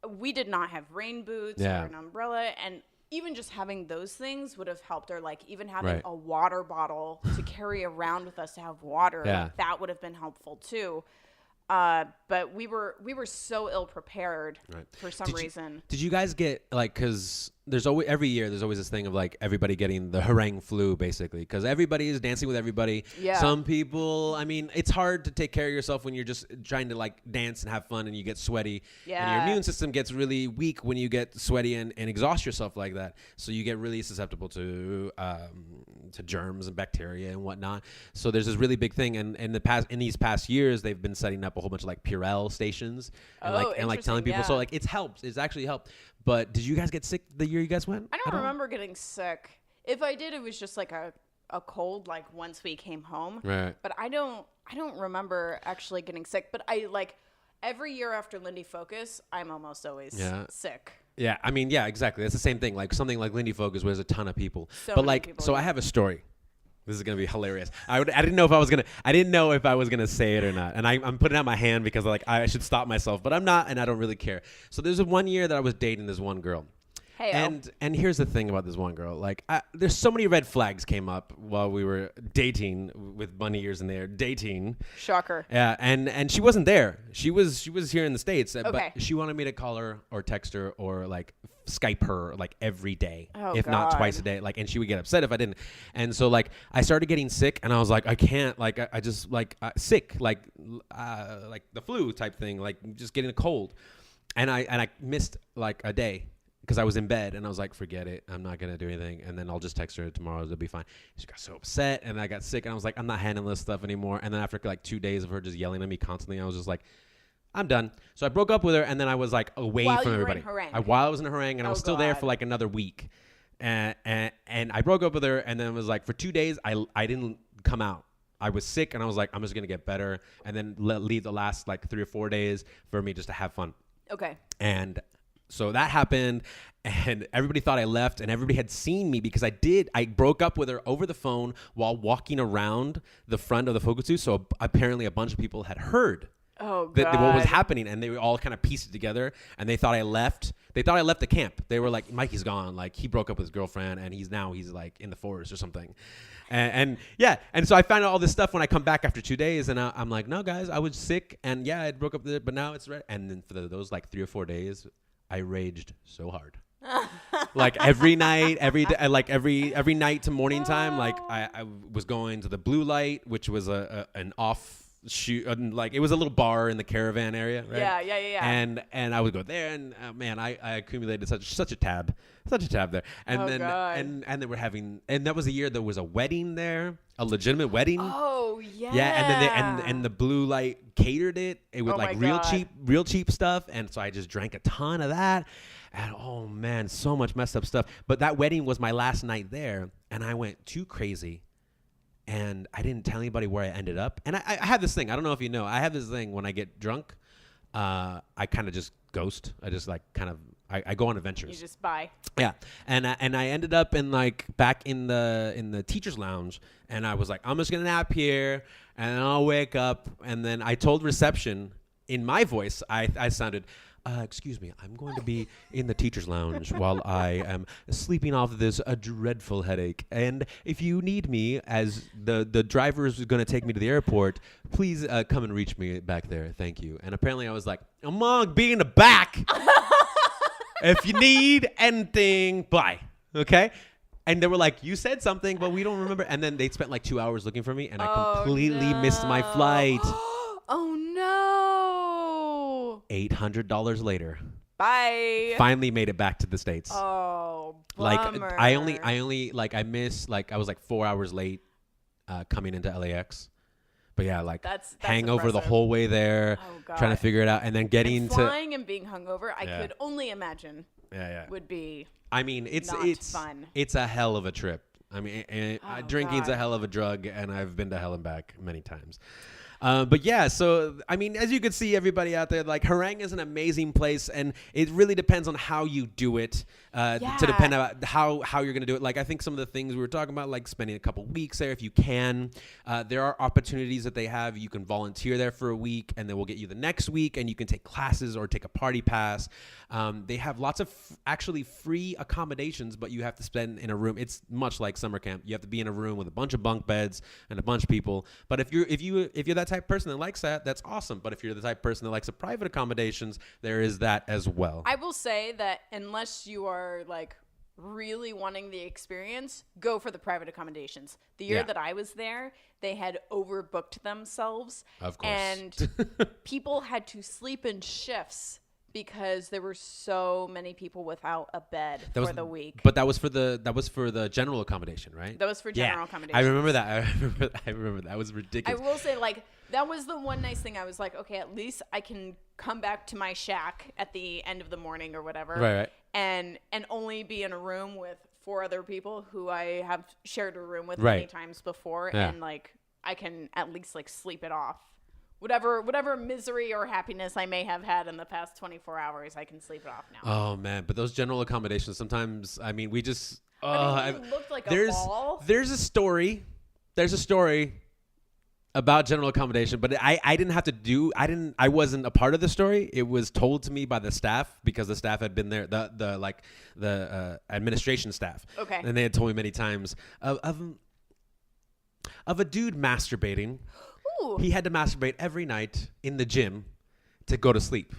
we did not have rain boots or an umbrella, and even just having those things would have helped, or like even having a water bottle to carry around with us to have water. Like, that would have been helpful too. But we were so ill prepared for some reason. Did you guys get like, because there's always every year there's always this thing of like everybody getting the Herrang flu basically because everybody is dancing with everybody. Yeah. Some people, I mean, it's hard to take care of yourself when you're just trying to like dance and have fun and you get sweaty. Yeah. And your immune system gets really weak when you get sweaty and exhaust yourself like that. So you get really susceptible to germs and bacteria and whatnot. So there's this really big thing, and in these past years they've been setting up a whole bunch of like Purell stations and like telling people. So like it's actually helped. But did you guys get sick the year you guys went? I don't remember getting sick. If I did, it was just like a cold, like once we came home. Right. But I don't remember actually getting sick. But I like every year after Lindy Focus, I'm almost always sick. Yeah, I mean, yeah, exactly. That's the same thing. Like something like Lindy Focus, where there's a ton of people. So many like, people, so I have a story. This is gonna be hilarious. I didn't know if I was gonna say it or not, and I'm putting out my hand because like I should stop myself, but I'm not, and I don't really care. So there's one year that I was dating this one girl. Hey-o. And here's the thing about this one girl. Like, there's so many red flags came up while we were dating, with bunny ears in there, dating. Shocker. Yeah, and she wasn't there. She was here in the States, Okay. but she wanted me to call her or text her or like Skype her like every day, if God. not twice a day. Like, and she would get upset if I didn't. And so like I started getting sick, and I was like, I can't. Like I just like sick, like the flu type thing, like just getting a cold. And I missed like a day. Because I was in bed and I was like, forget it. I'm not going to do anything. And then I'll just text her tomorrow. It'll be fine. She got so upset and I got sick and I was like, I'm not handling this stuff anymore. And then after like 2 days of her just yelling at me constantly, I was just like, I'm done. So I broke up with her and then I was like away from everybody. While I was in Herrang and I was still there for like another week. And I broke up with her and then it was like for 2 days, I didn't come out. I was sick and I was like, I'm just going to get better. And then leave the last like 3 or 4 days for me just to have fun. Okay. And so that happened, and everybody thought I left, and everybody had seen me because I broke up with her over the phone while walking around the front of the focus booth. So apparently a bunch of people had heard what was happening, and they were all kind of pieced it together, and they thought I left. They thought I left the camp. They were like, Mikey's gone. Like, he broke up with his girlfriend, and he's like in the forest or something. And so I found out all this stuff when I come back after 2 days, and I'm like, no, guys, I was sick, and yeah, I broke up with it, but now it's right. And then for those like 3 or 4 days, I raged so hard. Like every night, every day, like every night to morning time, like I was going to the Blue Light, which was an offshoot, like it was a little bar in the caravan area, right? Yeah. And I would go there, and man, I accumulated such a tab there. And and they were having, and that was the year there was a wedding there, a legitimate wedding. Oh yeah. Yeah, and the Blue Light catered it. It was like real cheap stuff, and so I just drank a ton of that. And oh man, so much messed up stuff. But that wedding was my last night there, and I went too crazy. And I didn't tell anybody where I ended up. And I have this thing. I don't know if you know. I have this thing when I get drunk. I kind of just ghost. I just like kind of. I go on adventures. You just buy. Yeah, and I ended up back in the teacher's lounge, and I was like, I'm just gonna nap here, and then I'll wake up. And then I told reception in my voice. I sounded. Excuse me, I'm going to be in the teacher's lounge while I am sleeping off this dreadful headache. And if you need me, as the driver is going to take me to the airport, please come and reach me back there. Thank you. And apparently I was like, I'm going to be in the back. If you need anything, bye. Okay? And they were like, you said something, but we don't remember. And then they spent like 2 hours looking for me, and I completely missed my flight. Oh, no. $800 later. Bye. Finally made it back to the States. Oh, bummer. Like I only like I missed, like I was like 4 hours late coming into LAX. But yeah, like that's hangover impressive. The whole way there, trying to figure it out, and then getting flying and being hungover. I could only imagine. Would be. I mean, it's fun. It's a hell of a trip. I mean, drinking's a hell of a drug, and I've been to hell and back many times. But yeah, so I mean, as you can see, everybody out there, like Herrang is an amazing place, and it really depends on how you do it. To depend on how you're going to do it. Like I think some of the things we were talking about, like spending a couple weeks there, if you can. There are opportunities that they have. You can volunteer there for a week, and then we'll get you the next week, and you can take classes or take a party pass. They have lots of actually free accommodations, but you have to spend in a room. It's much like summer camp. You have to be in a room with a bunch of bunk beds and a bunch of people. But if you're that that type of person that likes that, that's awesome. But if you're the type of person that likes the private accommodations, there is that as well. I will say that unless you are like really wanting the experience, go for the private accommodations. The year that I was there, they had overbooked themselves. Of course. And people had to sleep in shifts because there were so many people without a bed for the week. But that was for the general accommodation, right? That was for general accommodation. I remember that. I remember that. It was ridiculous. I will say, like, that was the one nice thing. I was like, okay, at least I can come back to my shack at the end of the morning or whatever. Right. And only be in a room with 4 other people who I have shared a room with many times before. Yeah. And like, I can at least like sleep it off. Whatever misery or happiness I may have had in the past 24 hours, I can sleep it off now. Oh man, but those general accommodations sometimes, I mean, we just it looked like a ball. There's a story about general accommodation, but I didn't have to do I wasn't a part of the story. It was told to me by the staff because the staff had been there, the administration staff. Okay. And they had told me many times of a dude masturbating. Ooh. He had to masturbate every night in the gym to go to sleep.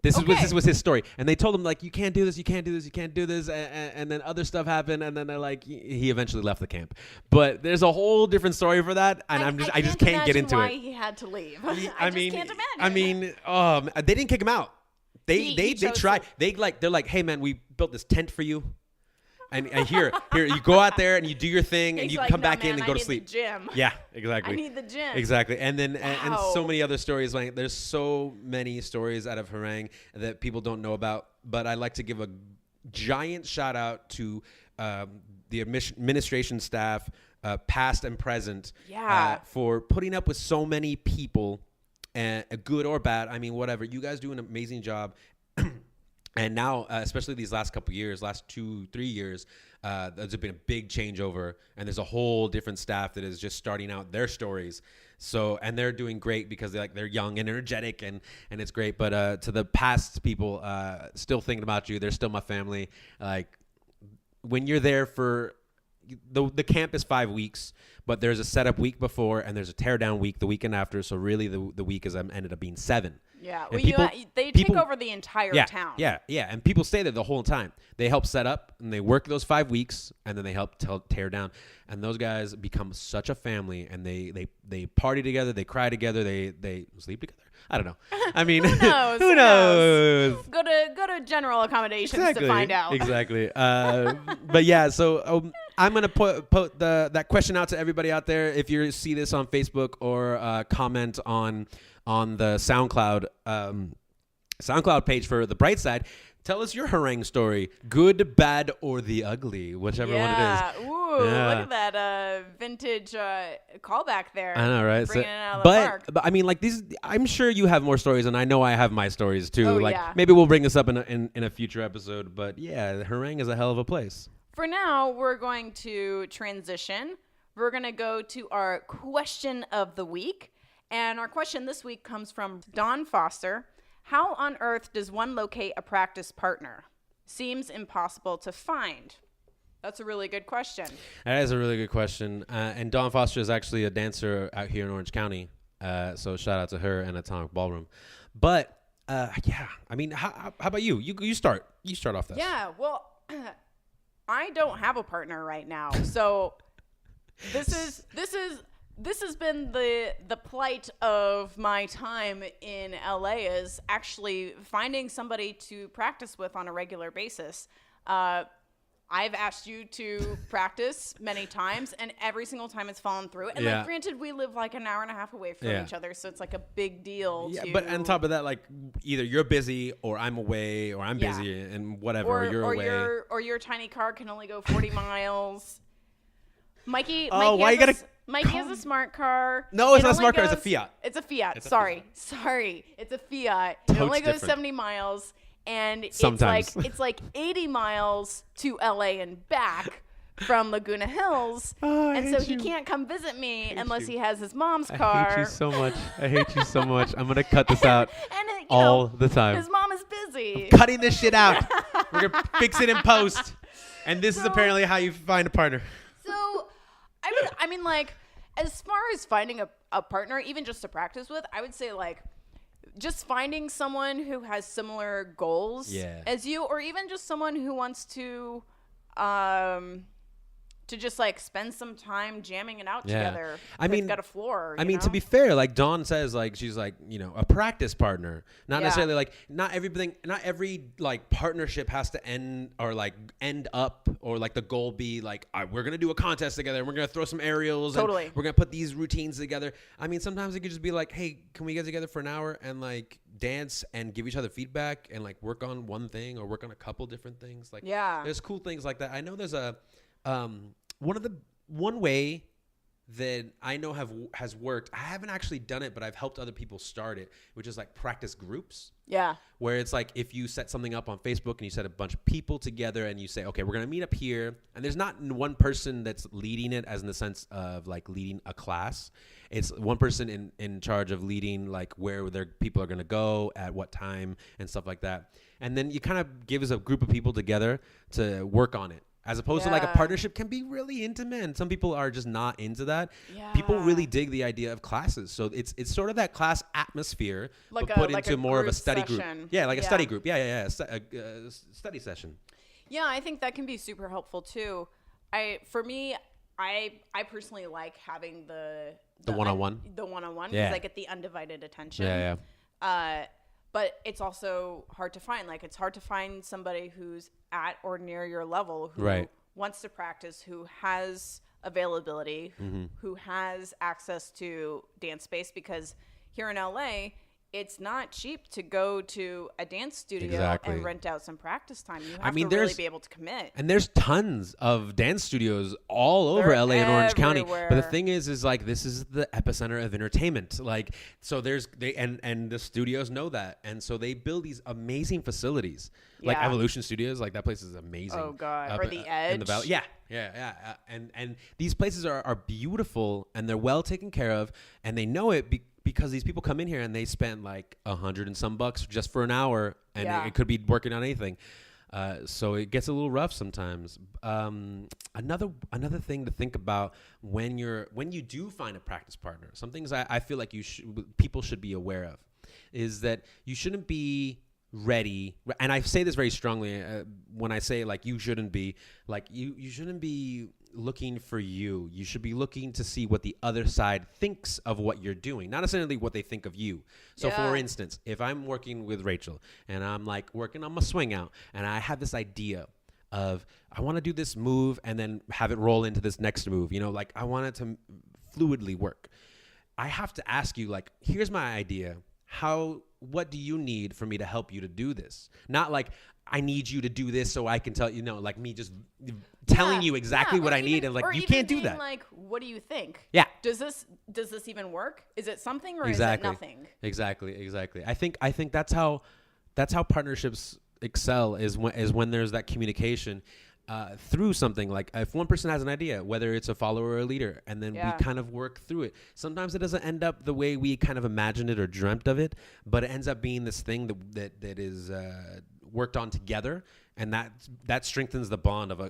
This was his story. And they told him, like, you can't do this, you can't do this, you can't do this. And then other stuff happened. And then they're like, he eventually left the camp. But there's a whole different story for that. And I just can't get into it. Why he had to leave. I just can't imagine. I mean, they didn't kick him out. They tried. They're like, hey man, we built this tent for you. And here, you go out there and you do your thing, and you come back in and go to sleep. The gym. Yeah, exactly. I need the gym. Exactly. And then and so many other stories. Like, there's so many stories out of Herrang that people don't know about. But I'd like to give a giant shout out to the administration staff, past and present, for putting up with so many people, good or bad. I mean, whatever. You guys do an amazing job. And now, especially these last couple years, last 2-3 years, there's been a big changeover, and there's a whole different staff that is just starting out their stories. So, and they're doing great because they're young and energetic, and it's great. But to the past people, still thinking about you. They're still my family. Like, when you're there for the camp is 5 weeks, but there's a setup week before, and there's a tear down week the weekend after. So really, the week ended up being 7. Yeah, well, they take over the entire town. Yeah, and people stay there the whole time. They help set up, and they work those 5 weeks, and then they help tear down. And those guys become such a family, and they party together, they cry together, they sleep together. I don't know. I mean, who knows? Who knows? Go to general accommodations to find out. Exactly. But yeah, so I'm gonna put that question out to everybody out there. If you see this on Facebook or comment on the SoundCloud page for the Brightside, tell us your Herrang story, good, bad, or the ugly, whichever one it is. Ooh, look at that vintage callback there. I know, right? Bringing it out of the park. But I mean, like, these, I'm sure you have more stories, and I know I have my stories too. Oh, like, maybe we'll bring this up in a future episode. But yeah, Herrang is a hell of a place. For now, we're going to transition. We're going to go to our question of the week. And our question this week comes from Don Foster. How on earth does one locate a practice partner? Seems impossible to find. That's a really good question. That is a really good question. And Dawn Foster is actually a dancer out here in Orange County. So shout out to her and Atomic Ballroom. But yeah, I mean, how about you? You start. You start off this. Yeah, well, I don't have a partner right now. So this has been the plight of my time in LA, is actually finding somebody to practice with on a regular basis. I've asked you to practice many times, and every single time it's fallen through. And like, granted, we live like an hour and a half away from each other, so it's like a big deal. Yeah, but on top of that, like, either you're busy or I'm away, or I'm busy and whatever, or you're away. Or your tiny car can only go 40 miles. Mikey has a smart car. No, it's not a smart car. It's a Fiat. It's a Fiat. Sorry. It's a Fiat. It only goes 70 miles. And sometimes it's like 80 miles to LA and back from Laguna Hills. And so he can't come visit me unless he has his mom's car. I hate you so much. I'm going to cut this out all the time. His mom is busy. I'm cutting this shit out. We're going to fix it in post. And this is apparently how you find a partner. So, I mean, like, as far as finding a partner, even just to practice with, I would say like just finding someone who has similar goals as you, or even just someone who wants to just like spend some time jamming it out together. I mean, got a floor. I mean, to be fair, like Dawn says, like she's like, you know, a practice partner, not necessarily like not every like partnership has to end up or like the goal be like we're gonna do a contest together and we're gonna throw some aerials and we're gonna put these routines together. I mean, sometimes it could just be like, hey, can we get together for an hour and like dance and give each other feedback and like work on one thing or work on a couple different things. Like, there's cool things like that. I know there's a one way that I know has worked. I haven't actually done it, but I've helped other people start it, which is like practice groups. Yeah. Where it's like if you set something up on Facebook and you set a bunch of people together and you say, okay, we're going to meet up here. And there's not one person that's leading it as in the sense of like leading a class. It's one person in charge of leading like where their people are going to go, at what time and stuff like that. And then you kind of give us a group of people together to work on it. As opposed to like a partnership can be really intimate, and some people are just not into that. Yeah. People really dig the idea of classes, so it's sort of that class atmosphere, like but put into more of a study session. Group. Yeah, like a study group. Yeah. Study session. Yeah, I think that can be super helpful too. For me, I personally like having the one-on-one. The one-on-one because I get the undivided attention. Yeah. But it's also hard to find. Like, it's hard to find somebody who's at or near your level who wants to practice, who has availability, who has access to dance space. Because here in LA, it's not cheap to go to a dance studio and rent out some practice time. You have to really be able to commit. And there's tons of dance studios all over LA and Orange County. But the thing is like this is the epicenter of entertainment. Like so and the studios know that. And so they build these amazing facilities. Like Evolution Studios, like that place is amazing. Oh God. Or the Edge. In the valley. Yeah. And these places are beautiful and they're well taken care of and they know it because these people come in here and they spend like $100 and some bucks just for an hour, and it could be working on anything. So it gets a little rough sometimes. Another thing to think about when you do find a practice partner, some things I feel like people should be aware of, is that you shouldn't be ready. And I say this very strongly when I say like you shouldn't be looking for you. You should be looking to see what the other side thinks of what you're doing, not necessarily what they think of you. So for instance, if I'm working with Rachel and I'm like working on my swing out and I have this idea of I want to do this move and then have it roll into this next move, you know, like I want it to fluidly work. I have to ask you, like, here's my idea. What do you need for me to help you to do this? Not like I need you to do this so I can tell you, know, like me just telling you exactly what I need, and like you can't do that. Like, what do you think? Yeah. Does this even work? Is it something or is it nothing? Exactly. I think that's how partnerships excel is when there's that communication through something. Like if one person has an idea, whether it's a follower or a leader, and then we kind of work through it. Sometimes it doesn't end up the way we kind of imagined it or dreamt of it, but it ends up being this thing that is worked on together, and that strengthens the bond of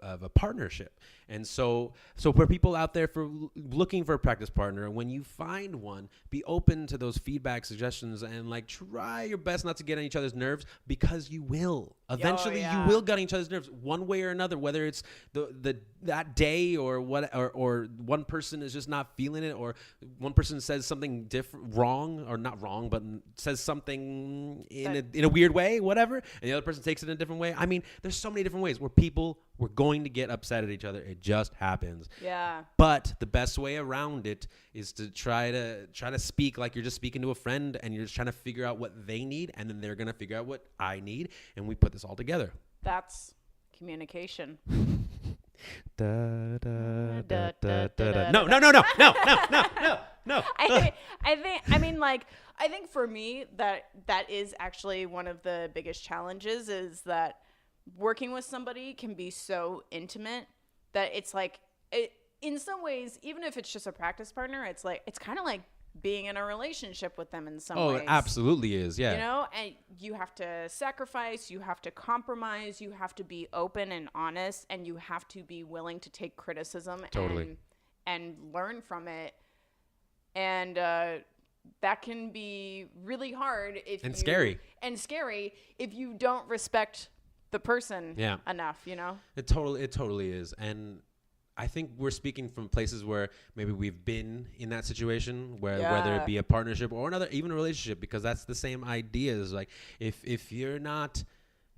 a partnership. And so for people out there for looking for a practice partner, when you find one, be open to those feedback, suggestions, and like try your best not to get on each other's nerves, because you will. Eventually you will get on each other's nerves one way or another, whether it's that day or what, or one person is just not feeling it, or one person says something wrong, or not wrong, but says something in a weird way, whatever, and the other person takes it in a different way. I mean, there's so many different ways where we're going to get upset at each other. It just happens. Yeah. But the best way around it is to try to speak like you're just speaking to a friend, and you're just trying to figure out what they need, and then they're going to figure out what I need, and we put this all together. That's communication. No. I think for me that is actually one of the biggest challenges, is that working with somebody can be so intimate that it's like in some ways, even if it's just a practice partner, it's kind of like being in a relationship with them in some ways. Oh, it absolutely is. Yeah. You know, and you have to sacrifice, you have to compromise, you have to be open and honest, and you have to be willing to take criticism. Totally. and learn from it. And that can be really hard scary if you don't respect the person enough, you know? It totally is. And I think we're speaking from places where maybe we've been in that situation where whether it be a partnership or even a relationship, because that's the same idea. Is like, if you're not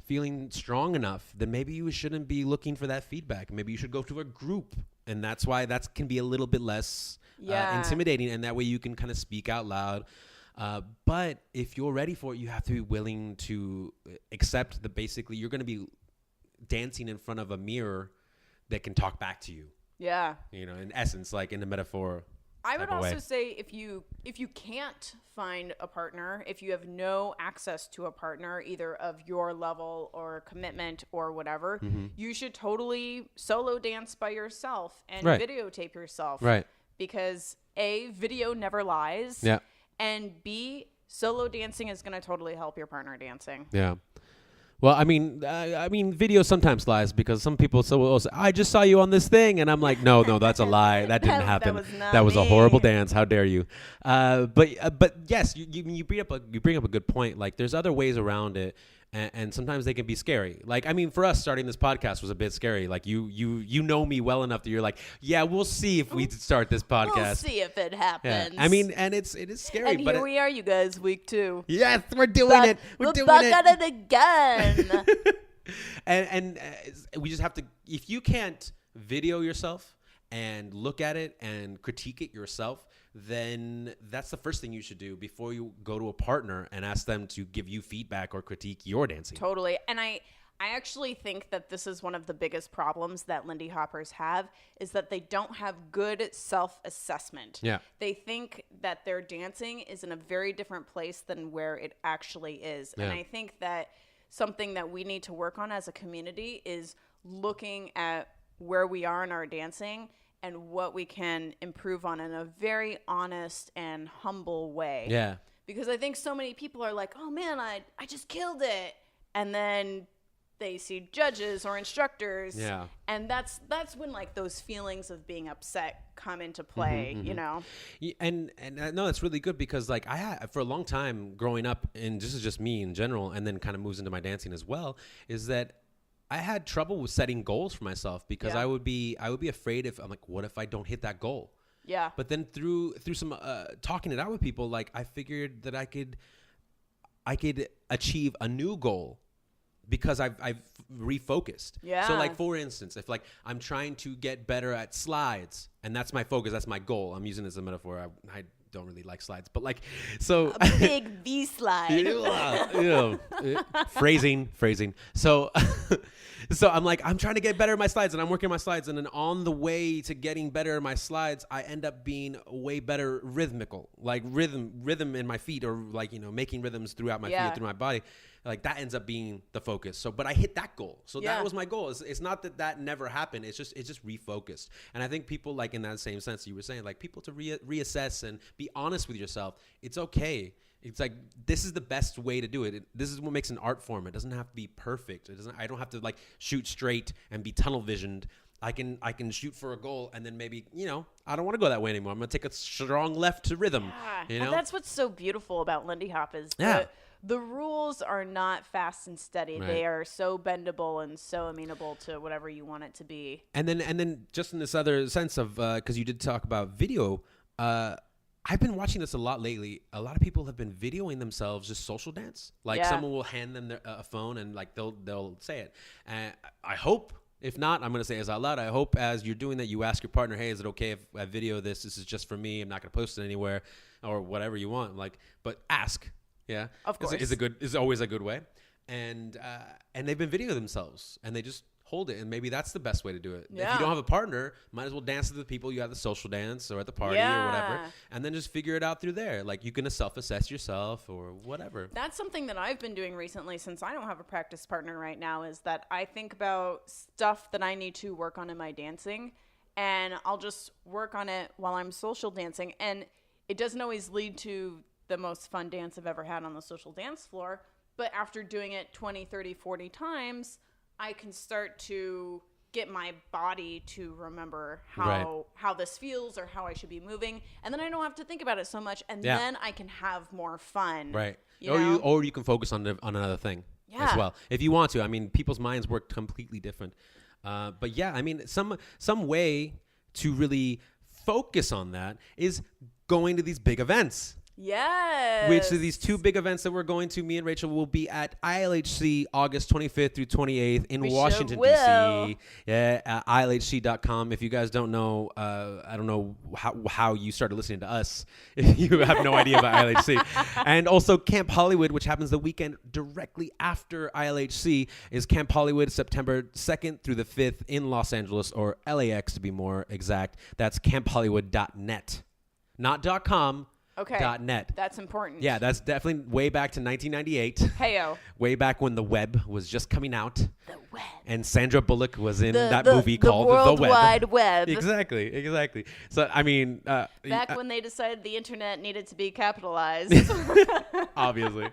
feeling strong enough, then maybe you shouldn't be looking for that feedback. Maybe you should go to a group. And that's why that can be a little bit less intimidating. And that way you can kind of speak out loud. But if you're ready for it, you have to be willing to accept that basically you're going to be dancing in front of a mirror that can talk back to you. Yeah. You know, in essence, like in the metaphor. I would also say if you can't find a partner, if you have no access to a partner, either of your level or commitment or whatever, you should totally solo dance by yourself and videotape yourself. Right. Because A, video never lies. Yeah. And B, solo dancing is going to totally help your partner dancing. Yeah. Well, I mean, video sometimes lies, because some people will say, "I just saw you on this thing," and I'm like, "No, that's a lie. That didn't happen. That was a horrible dance. How dare you?" But yes, you bring up a good point. Like, there's other ways around it, and sometimes they can be scary. Like, I mean, for us, starting this podcast was a bit scary. Like, you know me well enough that you're like, "Yeah, we'll see if we start this podcast. We'll see if it happens." Yeah. I mean, and it is scary. And here we are, you guys, week 2. Yes, we're doing it. We're doing back at it again. and we just have to. If you can't video yourself and look at it and critique it yourself, then that's the first thing you should do before you go to a partner and ask them to give you feedback or critique your dancing. Totally. And I actually think that this is one of the biggest problems that Lindy Hoppers have, is that they don't have good self-assessment. Yeah. They think that their dancing is in a very different place than where it actually is. Yeah. And I think that something that we need to work on as a community is looking at where we are in our dancing and what we can improve on in a very honest and humble way. Yeah. Because I think so many people are like, "Oh man, I just killed it." And then they see judges or instructors. Yeah. And that's when like those feelings of being upset come into play, you know? Yeah, and no, it's really good, because like I had for a long time growing up, and this is just me in general, and then kind of moves into my dancing as well, is that I had trouble with setting goals for myself, because I would be afraid if I'm like, what if I don't hit that goal? Yeah. But then through some talking it out with people, like I figured that I could achieve a new goal, because I've refocused. Yeah. So like, for instance, if like I'm trying to get better at slides, and that's my focus, that's my goal. I'm using it as a metaphor. I don't really like slides, but like, so a big V slide. Phrasing. So I'm like, I'm trying to get better at my slides, and I'm working my slides, and then on the way to getting better at my slides, I end up being way better rhythmical, like rhythm in my feet, or like, you know, making rhythms throughout my feet, through my body. Like that ends up being the focus. So, but I hit that goal. So that was my goal. It's not that never happened. It's just refocused. And I think people, like in that same sense you were saying, like people to reassess and be honest with yourself. It's okay. It's like, this is the best way to do it. This is what makes an art form. It doesn't have to be perfect. I don't have to like shoot straight and be tunnel visioned. I can shoot for a goal, and then maybe, you know, I don't want to go that way anymore. I'm going to take a strong left to rhythm. Yeah. You know? And that's what's so beautiful about Lindy Hop is the rules are not fast and steady. Right. They are so bendable and so amenable to whatever you want it to be. And then just in this other sense of, because you did talk about video, I've been watching this a lot lately. A lot of people have been videoing themselves just social dance. Like someone will hand them a phone, and like they'll say it. And I hope, if not, I'm going to say it out loud. I hope as you're doing that, you ask your partner, "Hey, is it okay if I video this? This is just for me. I'm not going to post it anywhere," or whatever you want. Like, but ask. Yeah, of course, is always a good way, and they've been videoing themselves, and they just hold it, and maybe that's the best way to do it. Yeah. If you don't have a partner, might as well dance with the people you have the social dance or at the party or whatever, and then just figure it out through there. Like you can self-assess yourself or whatever. That's something that I've been doing recently, since I don't have a practice partner right now, is that I think about stuff that I need to work on in my dancing, and I'll just work on it while I'm social dancing, and it doesn't always lead to the most fun dance I've ever had on the social dance floor. But after doing it 20, 30, 40 times, I can start to get my body to remember how this feels or how I should be moving, and then I don't have to think about it so much, and then I can have more fun. Right. Or you can focus on another thing as well if you want to. I mean, people's minds work completely different. But yeah, I mean, some way to really focus on that is going to these big events. Yes. Which are these two big events that we're going to. Me and Rachel will be at ILHC August 25th through 28th in Washington, D.C. Yeah, ILHC.com. If you guys don't know, I don't know how you started listening to us if you have no idea about ILHC. And also Camp Hollywood, which happens the weekend directly after ILHC, is Camp Hollywood, September 2nd through the 5th in Los Angeles, or LAX to be more exact. That's camphollywood.net. Not .com. Okay. .net. That's important. Yeah, that's definitely way back to 1998. Heyo. Way back when the web was just coming out. The web. And Sandra Bullock was in that movie called The World Web. Wide Web. Exactly. So, I mean... back when they decided the internet needed to be capitalized. Obviously.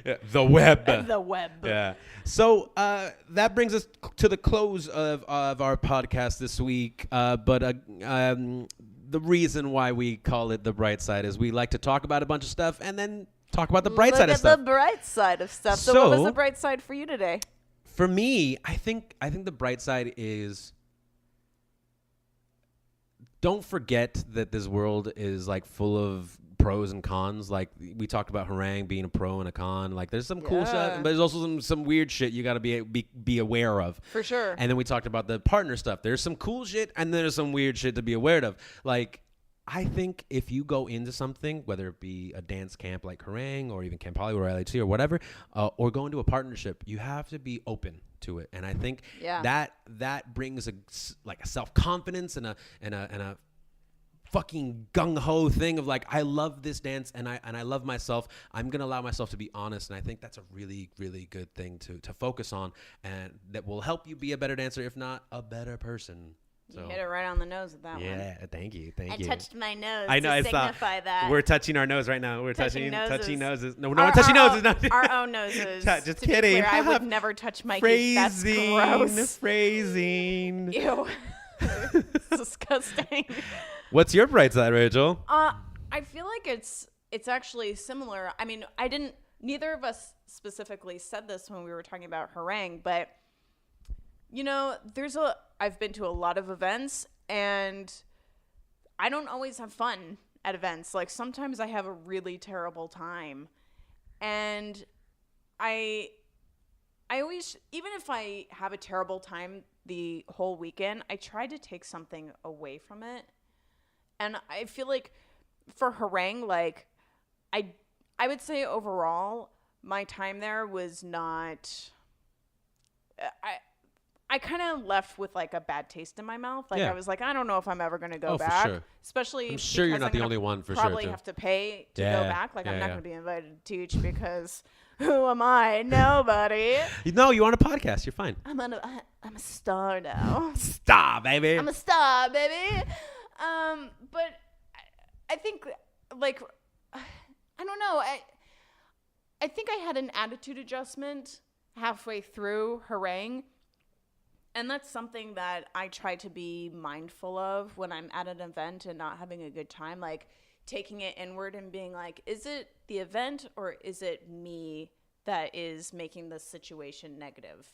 Yeah, the web. The web. Yeah. So that brings us to the close of our podcast this week. But the reason why we call it The Bright Side is we like to talk about a bunch of stuff and then talk about the bright side of stuff. Look at the bright side of stuff. So what was the bright side for you today? For me, I think the bright side is, don't forget that this world is like full of pros and cons. Like we talked about Herrang being a pro and a con. Like there's some cool stuff, but there's also some weird shit you got to be aware of. For sure. And then we talked about the partner stuff. There's some cool shit and there's some weird shit to be aware of. Like I think if you go into something, whether it be a dance camp like Herrang or even Camp Hollywood or LHC or whatever, or go into a partnership, you have to be open to it. And I think that brings a self-confidence and a fucking gung-ho thing of like, I love this dance and I love myself. I'm gonna allow myself to be honest, and I think that's a really, really good thing to focus on, and that will help you be a better dancer, if not a better person. So, you hit it right on the nose with that one. Yeah, thank you. I touched my nose I know, to I signify that. We're touching our nose right now. We're touching noses. No, no one touching touching noses. No. Our own noses. Just kidding. Be clear, I would never touch Mikey. That's gross. Phrasing. Ew. It's disgusting. What's your bright side, Rachel? I feel like it's actually similar. I mean, neither of us specifically said this when we were talking about Herrang, but you know, I've been to a lot of events and I don't always have fun at events. Like sometimes I have a really terrible time, and I always, even if I have a terrible time the whole weekend, I try to take something away from it. And I feel like for Herrang, like I would say overall, my time there was not. I kind of left with like a bad taste in my mouth. Like I was like, I don't know if I'm ever going to go back. For sure. Especially, I'm sure you're not the only one. For probably sure, have to pay to go back. Like I'm not going to be invited to teach because who am I? Nobody. No, you on a podcast. You're fine. I'm a star now. Star, baby. I'm a star, baby. But I think, like, I don't know. I think I had an attitude adjustment halfway through Herrang. And that's something that I try to be mindful of when I'm at an event and not having a good time. Like, taking it inward and being like, is it the event or is it me that is making the situation negative?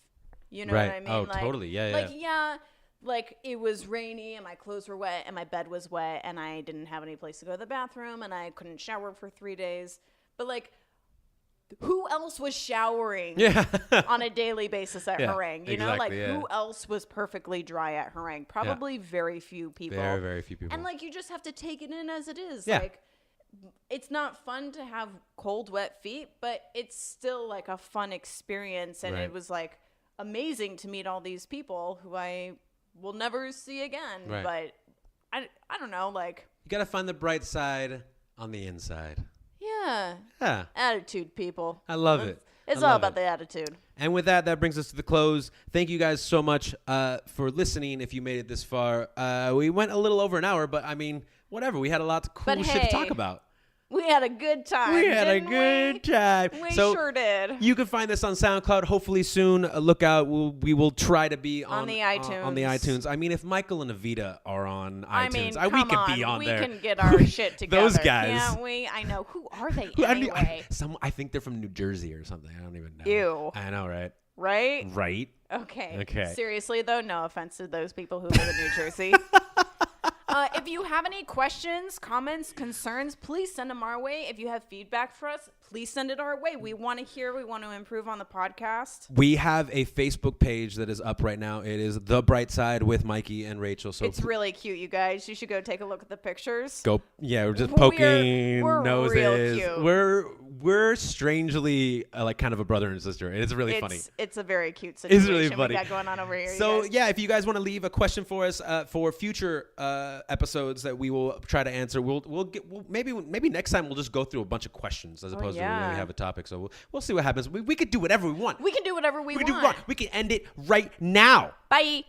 You know what I mean? Oh, like, totally. Yeah. Like it was rainy and my clothes were wet and my bed was wet and I didn't have any place to go to the bathroom and I couldn't shower for 3 days. But like, who else was showering on a daily basis at Herrang? You know, like who else was perfectly dry at Herrang? Probably very few people. Very, very few people. And like, you just have to take it in as it is. Yeah. Like, it's not fun to have cold, wet feet, but it's still like a fun experience. And it was like amazing to meet all these people who I will never see again. Right. But I don't know, like, you got to find the bright side on the inside. Yeah. Attitude, people. I love it. It's all about the attitude. And with that brings us to the close. Thank you guys so much for listening. If you made it this far, we went a little over an hour, but I mean, whatever. We had a lot of cool shit to talk about. We had a good time. We sure did. You can find this on SoundCloud. Hopefully soon. Look out. We will try to be on the iTunes. On the iTunes. I mean, if Michael and Avita are on iTunes, we can be on there. We can get our shit together. Those guys. Can't we? I know. Who are they anyway? I think they're from New Jersey or something. I don't even know. Ew. I know, right? Right? Okay. Seriously, though, no offense to those people who live in New Jersey. If you have any questions, comments, concerns, please send them our way. If you have feedback for us, please send it our way. We want to hear. We want to improve on the podcast. We have a Facebook page that is up right now. It is The Brightside with Mikey and Rachel. So it's really cute, you guys. You should go take a look at the pictures. We're just poking noses. Real cute. We're strangely like kind of a brother and sister. It's really funny. It's a very cute situation. It's really funny. We got going on over here. So if you guys want to leave a question for us for future episodes that we will try to answer, maybe next time we'll just go through a bunch of questions as opposed to we really have a topic. So we'll see what happens. We could do whatever we want. We can do whatever we want. We can end it right now. Bye.